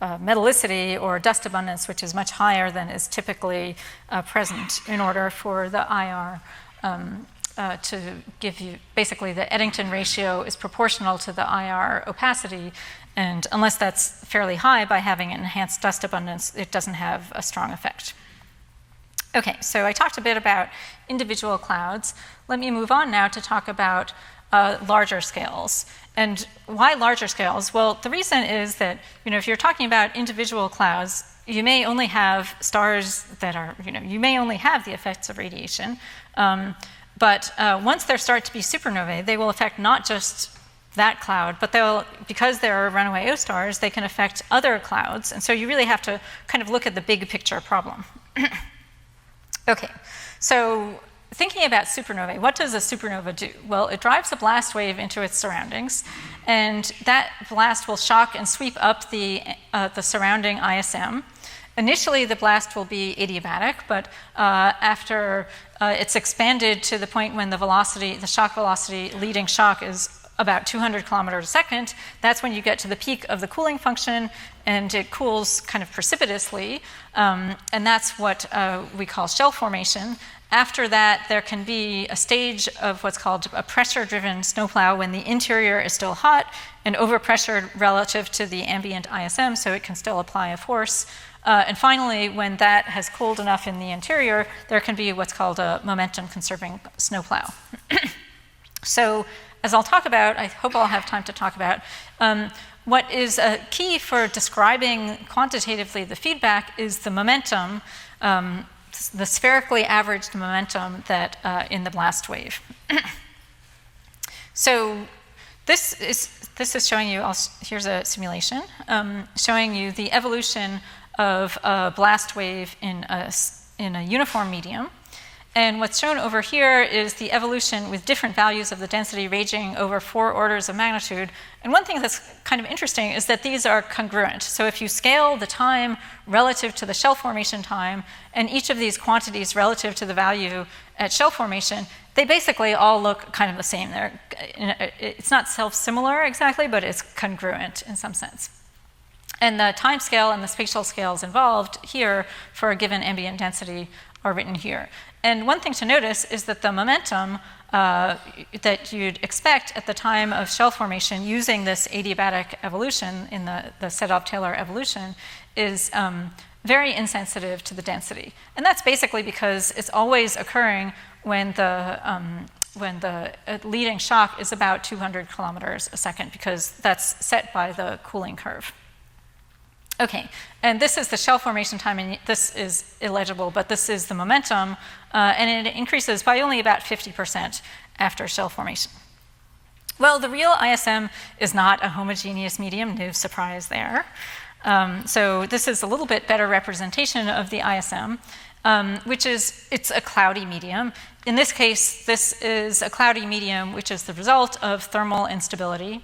metallicity or dust abundance, which is much higher than is typically present in order for the IR to give you, basically the Eddington ratio is proportional to the IR opacity, and unless that's fairly high by having an enhanced dust abundance, it doesn't have a strong effect. Okay, so I talked a bit about individual clouds. Let me move on now to talk about larger scales. And why larger scales? Well, the reason is that, if you're talking about individual clouds, you may only have stars that are, you may only have the effects of radiation. But once there start to be supernovae, they will affect not just that cloud, but because they're runaway O stars, they can affect other clouds. And so you really have to kind of look at the big picture problem. Okay, so thinking about supernovae, what does a supernova do? Well, it drives a blast wave into its surroundings, and that blast will shock and sweep up the surrounding ISM. Initially, the blast will be adiabatic, but after it's expanded to the point when the shock velocity leading shock is about 200 kilometers a second, that's when you get to the peak of the cooling function, and it cools kind of precipitously, and that's what we call shell formation. After that, there can be a stage of what's called a pressure-driven snowplow when the interior is still hot and overpressured relative to the ambient ISM, so it can still apply a force. And finally, when that has cooled enough in the interior, there can be what's called a momentum-conserving snowplow. So, as I'll talk about, I hope I'll have time to talk about, what is a key for describing quantitatively the feedback is the momentum, the spherically averaged momentum that in the blast wave. So this is showing you, here's a simulation, showing you the evolution of a blast wave in a uniform medium. And what's shown over here is the evolution with different values of the density ranging over 4 orders of magnitude. And one thing that's kind of interesting is that these are congruent. So if you scale the time relative to the shell formation time, and each of these quantities relative to the value at shell formation, they basically all look kind of the same. It's not self-similar exactly, but it's congruent in some sense. And the time scale and the spatial scales involved here for a given ambient density are written here. And one thing to notice is that the momentum that you'd expect at the time of shell formation using this adiabatic evolution in the Sedov-Taylor evolution is very insensitive to the density. And that's basically because it's always occurring when the leading shock is about 200 kilometers a second, because that's set by the cooling curve. Okay, and this is the shell formation time, and this is illegible, but this is the momentum, and it increases by only about 50% after shell formation. Well, the real ISM is not a homogeneous medium, no surprise there. So this is a little bit better representation of the ISM, which is, it's a cloudy medium. In this case, this is a cloudy medium, which is the result of thermal instability.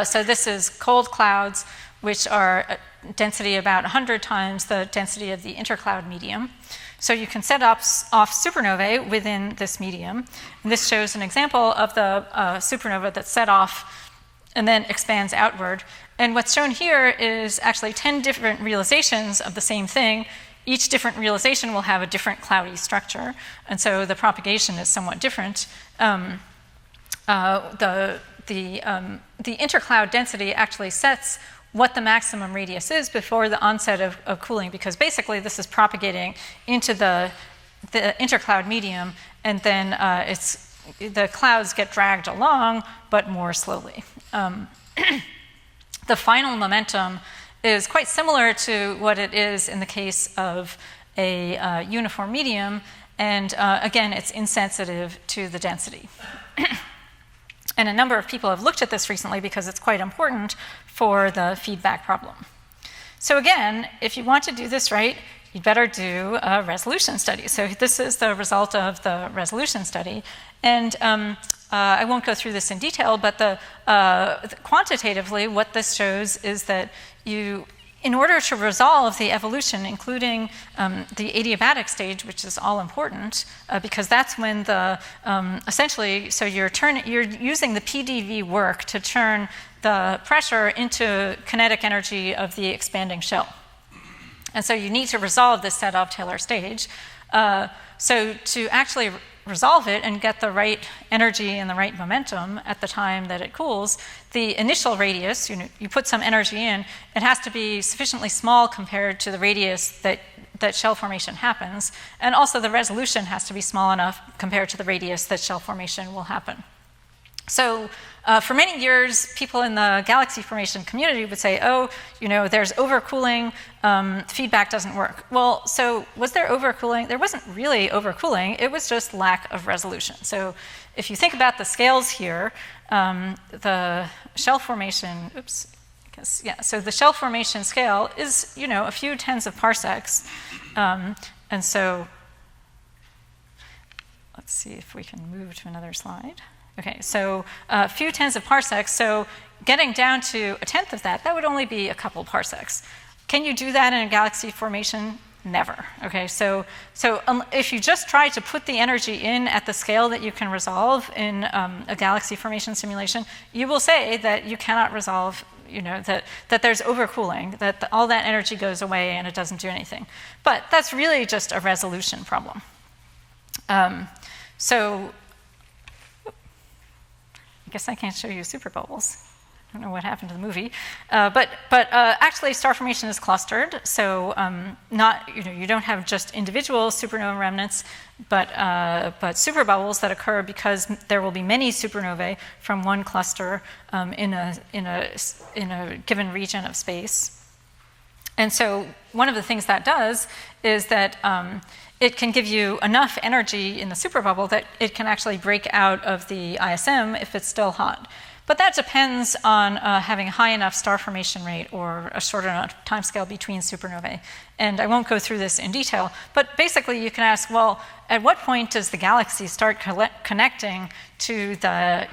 So this is cold clouds, which are density about 100 times the density of the intercloud medium. So you can set off supernovae within this medium. And this shows an example of the supernova that's set off and then expands outward. And what's shown here is actually 10 different realizations of the same thing. Each different realization will have a different cloudy structure. And so the propagation is somewhat different. The intercloud density actually sets what the maximum radius is before the onset of cooling, because basically this is propagating into the intercloud medium, and then the clouds get dragged along, but more slowly. The final momentum is quite similar to what it is in the case of a uniform medium, and again, it's insensitive to the density. And a number of people have looked at this recently because it's quite important for the feedback problem. So again, if you want to do this right, you'd better do a resolution study. So this is the result of the resolution study. And I won't go through this in detail, but quantitatively, what this shows is that in order to resolve the evolution, including the adiabatic stage, which is all important, because that's when essentially, so you're using the PDV work to turn the pressure into kinetic energy of the expanding shell. And so you need to resolve this Sedov-Taylor stage. So to actually resolve it and get the right energy and the right momentum at the time that it cools, the initial radius, you put some energy in, it has to be sufficiently small compared to the radius that that shell formation happens, and also the resolution has to be small enough compared to the radius that shell formation will happen. So for many years, people in the galaxy formation community would say, oh, there's overcooling, feedback doesn't work. Well, so was there overcooling? There wasn't really overcooling, it was just lack of resolution. So if you think about the scales here, the shell formation, so the shell formation scale is, a few tens of parsecs. And so let's see if we can move to another slide. Okay, so a few tens of parsecs, so getting down to a tenth of that, that would only be a couple parsecs. Can you do that in a galaxy formation? Never, okay? So if you just try to put the energy in at the scale that you can resolve in a galaxy formation simulation, you will say that you cannot resolve, that there's overcooling, that all that energy goes away and it doesn't do anything. But that's really just a resolution problem. So I guess I can't show you super bubbles. I don't know what happened to the movie, but actually star formation is clustered, so you don't have just individual supernova remnants, but super bubbles that occur because there will be many supernovae from one cluster in a given region of space. And so one of the things that does is that it can give you enough energy in the superbubble that it can actually break out of the ISM if it's still hot. But that depends on having a high enough star formation rate or a short enough timescale between supernovae. And I won't go through this in detail, but basically you can ask, well, at what point does the galaxy start connecting to the,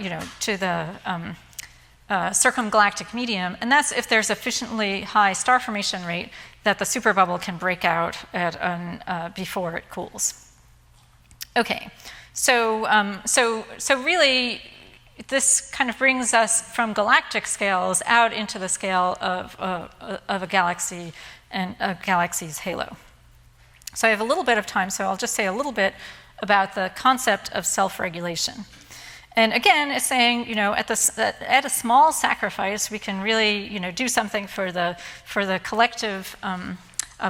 circumgalactic medium? And that's if there's sufficiently high star formation rate that the superbubble can break out at, before it cools. Okay, so really, this kind of brings us from galactic scales out into the scale of a galaxy and a galaxy's halo. So I have a little bit of time, so I'll just say a little bit about the concept of self-regulation. And again, it's saying, at a small sacrifice, we can really, do something for the collective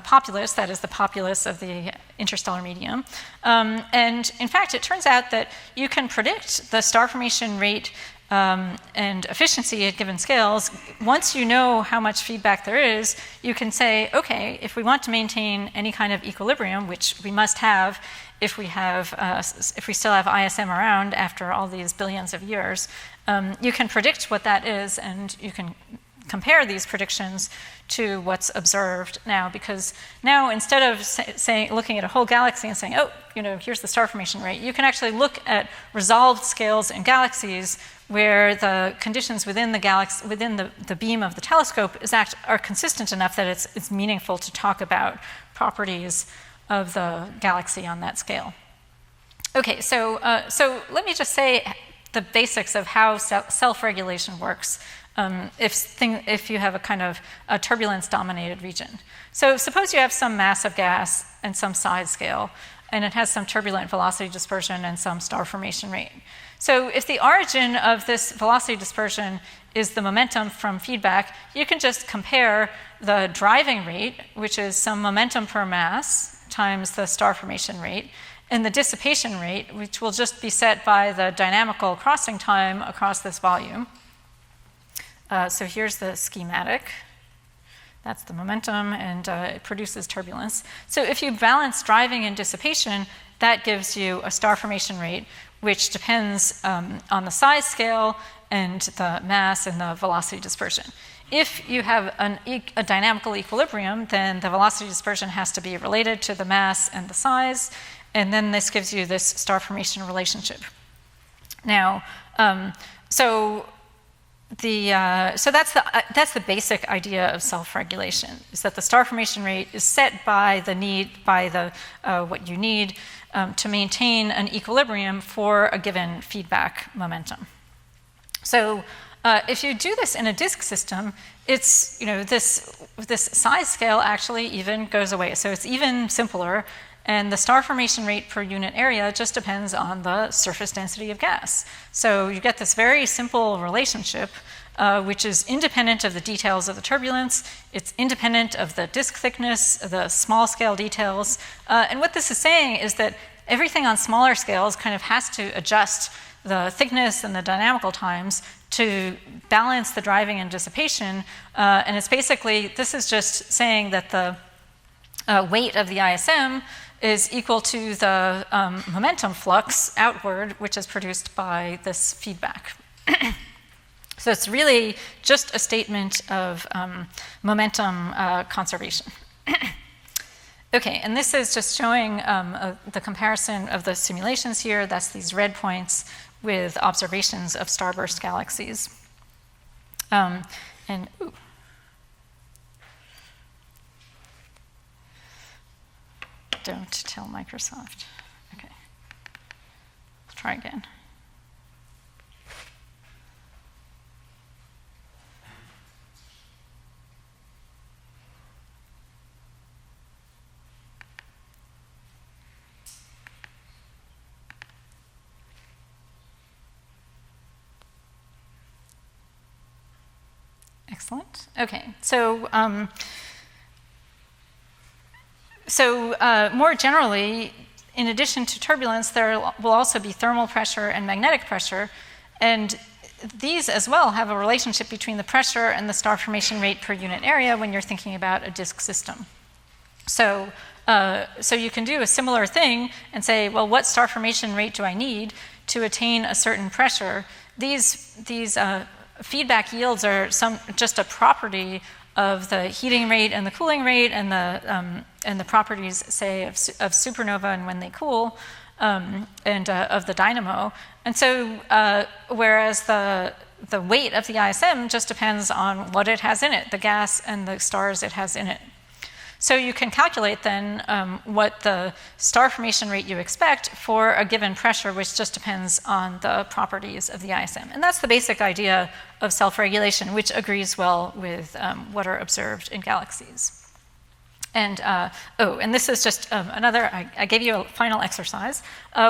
populace, that is the populace of the interstellar medium. And in fact, it turns out that you can predict the star formation rate and efficiency at given scales. Once you know how much feedback there is, you can say, okay, if we want to maintain any kind of equilibrium, which we must have if we still have ISM around after all these billions of years, you can predict what that is, and you can compare these predictions to what's observed now, because now instead of looking at a whole galaxy and saying, oh, here's the star formation rate, you can actually look at resolved scales in galaxies where the conditions within the galaxy, within the beam of the telescope are consistent enough that it's meaningful to talk about properties of the galaxy on that scale. Okay, so let me just say the basics of how self-regulation works. If you have a kind of a turbulence-dominated region. So suppose you have some mass of gas and some size scale, and it has some turbulent velocity dispersion and some star formation rate. So if the origin of this velocity dispersion is the momentum from feedback, you can just compare the driving rate, which is some momentum per mass, times the star formation rate, and the dissipation rate, which will just be set by the dynamical crossing time across this volume. So here's the schematic. That's the momentum, and it produces turbulence. So if you balance driving and dissipation, that gives you a star formation rate, which depends on the size scale and the mass and the velocity dispersion. If you have a dynamical equilibrium, then the velocity dispersion has to be related to the mass and the size, and then this gives you this star formation relationship. Now, so that's the basic idea of self-regulation, is that the star formation rate is set by what you need to maintain an equilibrium for a given feedback momentum. So if you do this in a disk system, it's this size scale actually even goes away. So it's even simpler, and the star formation rate per unit area just depends on the surface density of gas. So you get this very simple relationship which is independent of the details of the turbulence. It's independent of the disk thickness, the small scale details. And what this is saying is that everything on smaller scales kind of has to adjust the thickness and the dynamical times to balance the driving and dissipation. And it's basically, this is just saying that the weight of the ISM is equal to the momentum flux outward, which is produced by this feedback. So it's really just a statement of momentum conservation. Okay, and this is just showing the comparison of the simulations here. That's these red points with observations of starburst galaxies. And ooh. Don't tell Microsoft. Okay, let's try again. Excellent. Okay, so more generally, in addition to turbulence, there will also be thermal pressure and magnetic pressure, and these as well have a relationship between the pressure and the star formation rate per unit area when you're thinking about a disk system. So you can do a similar thing and say, well, what star formation rate do I need to attain a certain pressure? These feedback yields are just a property of the heating rate and the cooling rate and the properties, say, of supernova and when they cool, and of the dynamo. And so, whereas the weight of the ISM just depends on what it has in it, the gas and the stars it has in it. So you can calculate then what the star formation rate you expect for a given pressure, which just depends on the properties of the ISM. And that's the basic idea of self-regulation, which agrees well with what are observed in galaxies. And and this is just another, I gave you a final exercise,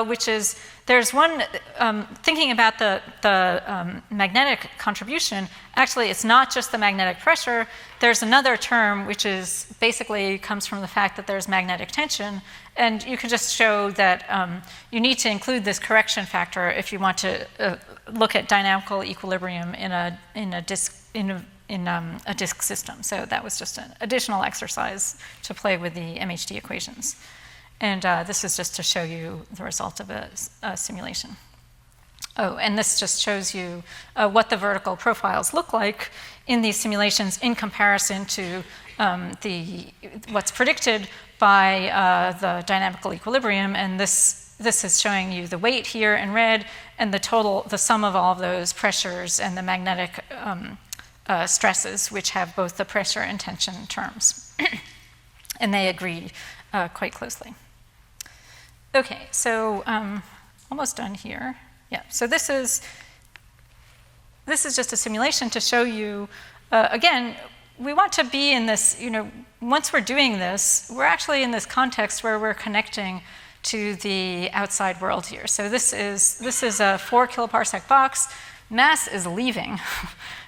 which is there's one, thinking about the magnetic contribution, actually it's not just the magnetic pressure, there's another term which is basically comes from the fact that there's magnetic tension, and you can just show that you need to include this correction factor if you want to look at dynamical equilibrium in a disk system. So that was just an additional exercise to play with the MHD equations. And this is just to show you the result of a simulation. Oh, and this just shows you what the vertical profiles look like in these simulations in comparison to what's predicted by the dynamical equilibrium. And this is showing you the weight here in red and the sum of all of those pressures and the magnetic stresses, which have both the pressure and tension terms. And they agree quite closely. Okay, so almost done here. Yeah, so this is just a simulation to show you, again, we want to be in this, once we're doing this, we're actually in this context where we're connecting to the outside world here. So this is a 4 kiloparsec box. Mass is leaving.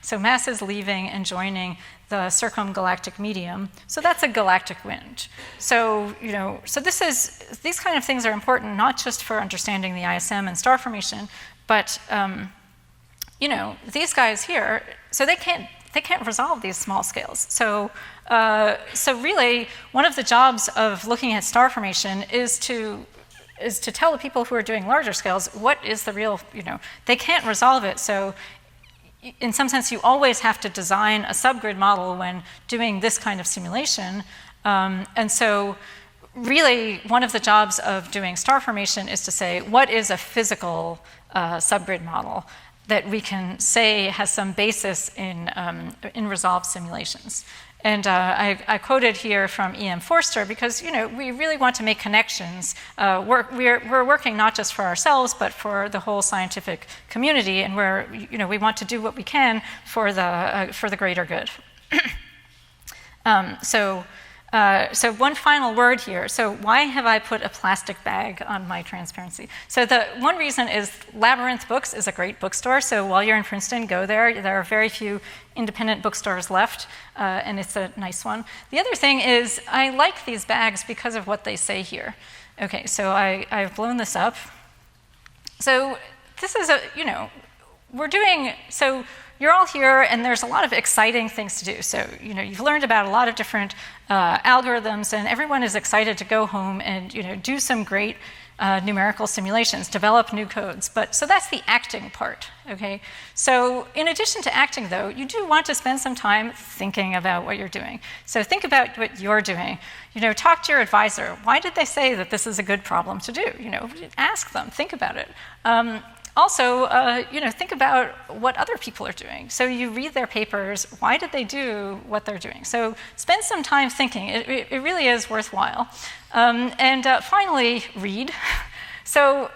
So mass is leaving and joining the circumgalactic medium. So that's a galactic wind. So, so these kind of things are important not just for understanding the ISM and star formation, but, these guys here, so they can't resolve these small scales. So really, one of the jobs of looking at star formation is to tell the people who are doing larger scales what is the real, they can't resolve it. So in some sense, you always have to design a subgrid model when doing this kind of simulation. And so really, one of the jobs of doing star formation is to say, what is a physical subgrid model that we can say has some basis in resolved simulations? And I quoted here from E.M. Forster because, we really want to make connections. We're working not just for ourselves, but for the whole scientific community, and we want to do what we can for the greater good. So So one final word here. So why have I put a plastic bag on my transparency? So the one reason is Labyrinth Books is a great bookstore. So while you're in Princeton, go there. There are very few independent bookstores left, and it's a nice one. The other thing is I like these bags because of what they say here. Okay, so I've blown this up. So this is so you're all here, and there's a lot of exciting things to do. So, you've learned about a lot of different algorithms, and everyone is excited to go home and, do some great numerical simulations, develop new codes. So that's the acting part, okay? So in addition to acting, though, you do want to spend some time thinking about what you're doing. So think about what you're doing. Talk to your advisor. Why did they say that this is a good problem to do? Ask them, think about it. Also, think about what other people are doing. So you read their papers. Why did they do what they're doing? So spend some time thinking. It really is worthwhile. And finally, read. So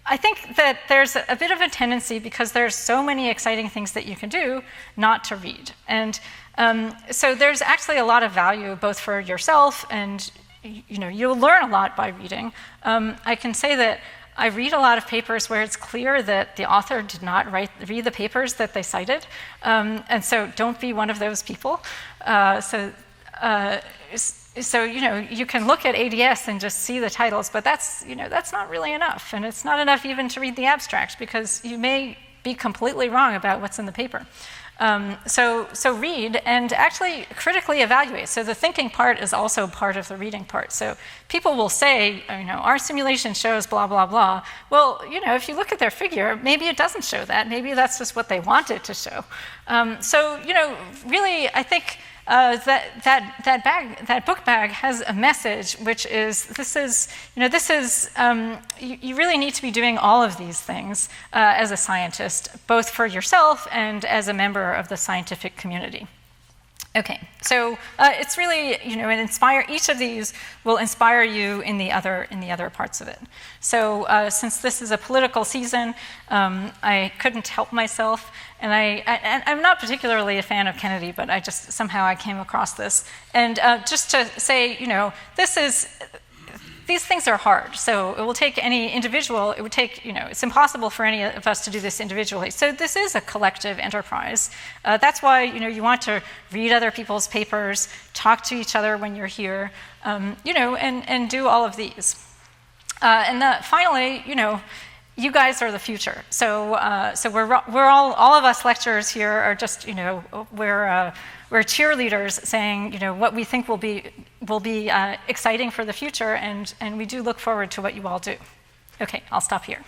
I think that there's a bit of a tendency, because there's so many exciting things that you can do, not to read. And so there's actually a lot of value both for yourself and you'll learn a lot by reading. I can say that I read a lot of papers where it's clear that the author did not read the papers that they cited, and so don't be one of those people. So you can look at ADS and just see the titles, but that's not really enough, and it's not enough even to read the abstract, because you may be completely wrong about what's in the paper. So read and actually critically evaluate. So the thinking part is also part of the reading part. So people will say, our simulation shows blah, blah, blah. Well, if you look at their figure, maybe it doesn't show that. Maybe that's just what they want it to show. Really, I think that book bag has a message, which is you really need to be doing all of these things as a scientist, both for yourself and as a member of the scientific community. Okay, so it's really, each of these will inspire you in the other parts of it. So since this is a political season, I couldn't help myself, and I'm not particularly a fan of Kennedy, but somehow I came across this. And just to say, these things are hard, so it will take any individual, it's impossible for any of us to do this individually. So this is a collective enterprise. That's why, you want to read other people's papers, talk to each other when you're here, and do all of these. Finally, you guys are the future. So we're all of us lecturers here are just, we're cheerleaders saying, what we think will be exciting for the future, and we do look forward to what you all do. Okay, I'll stop here.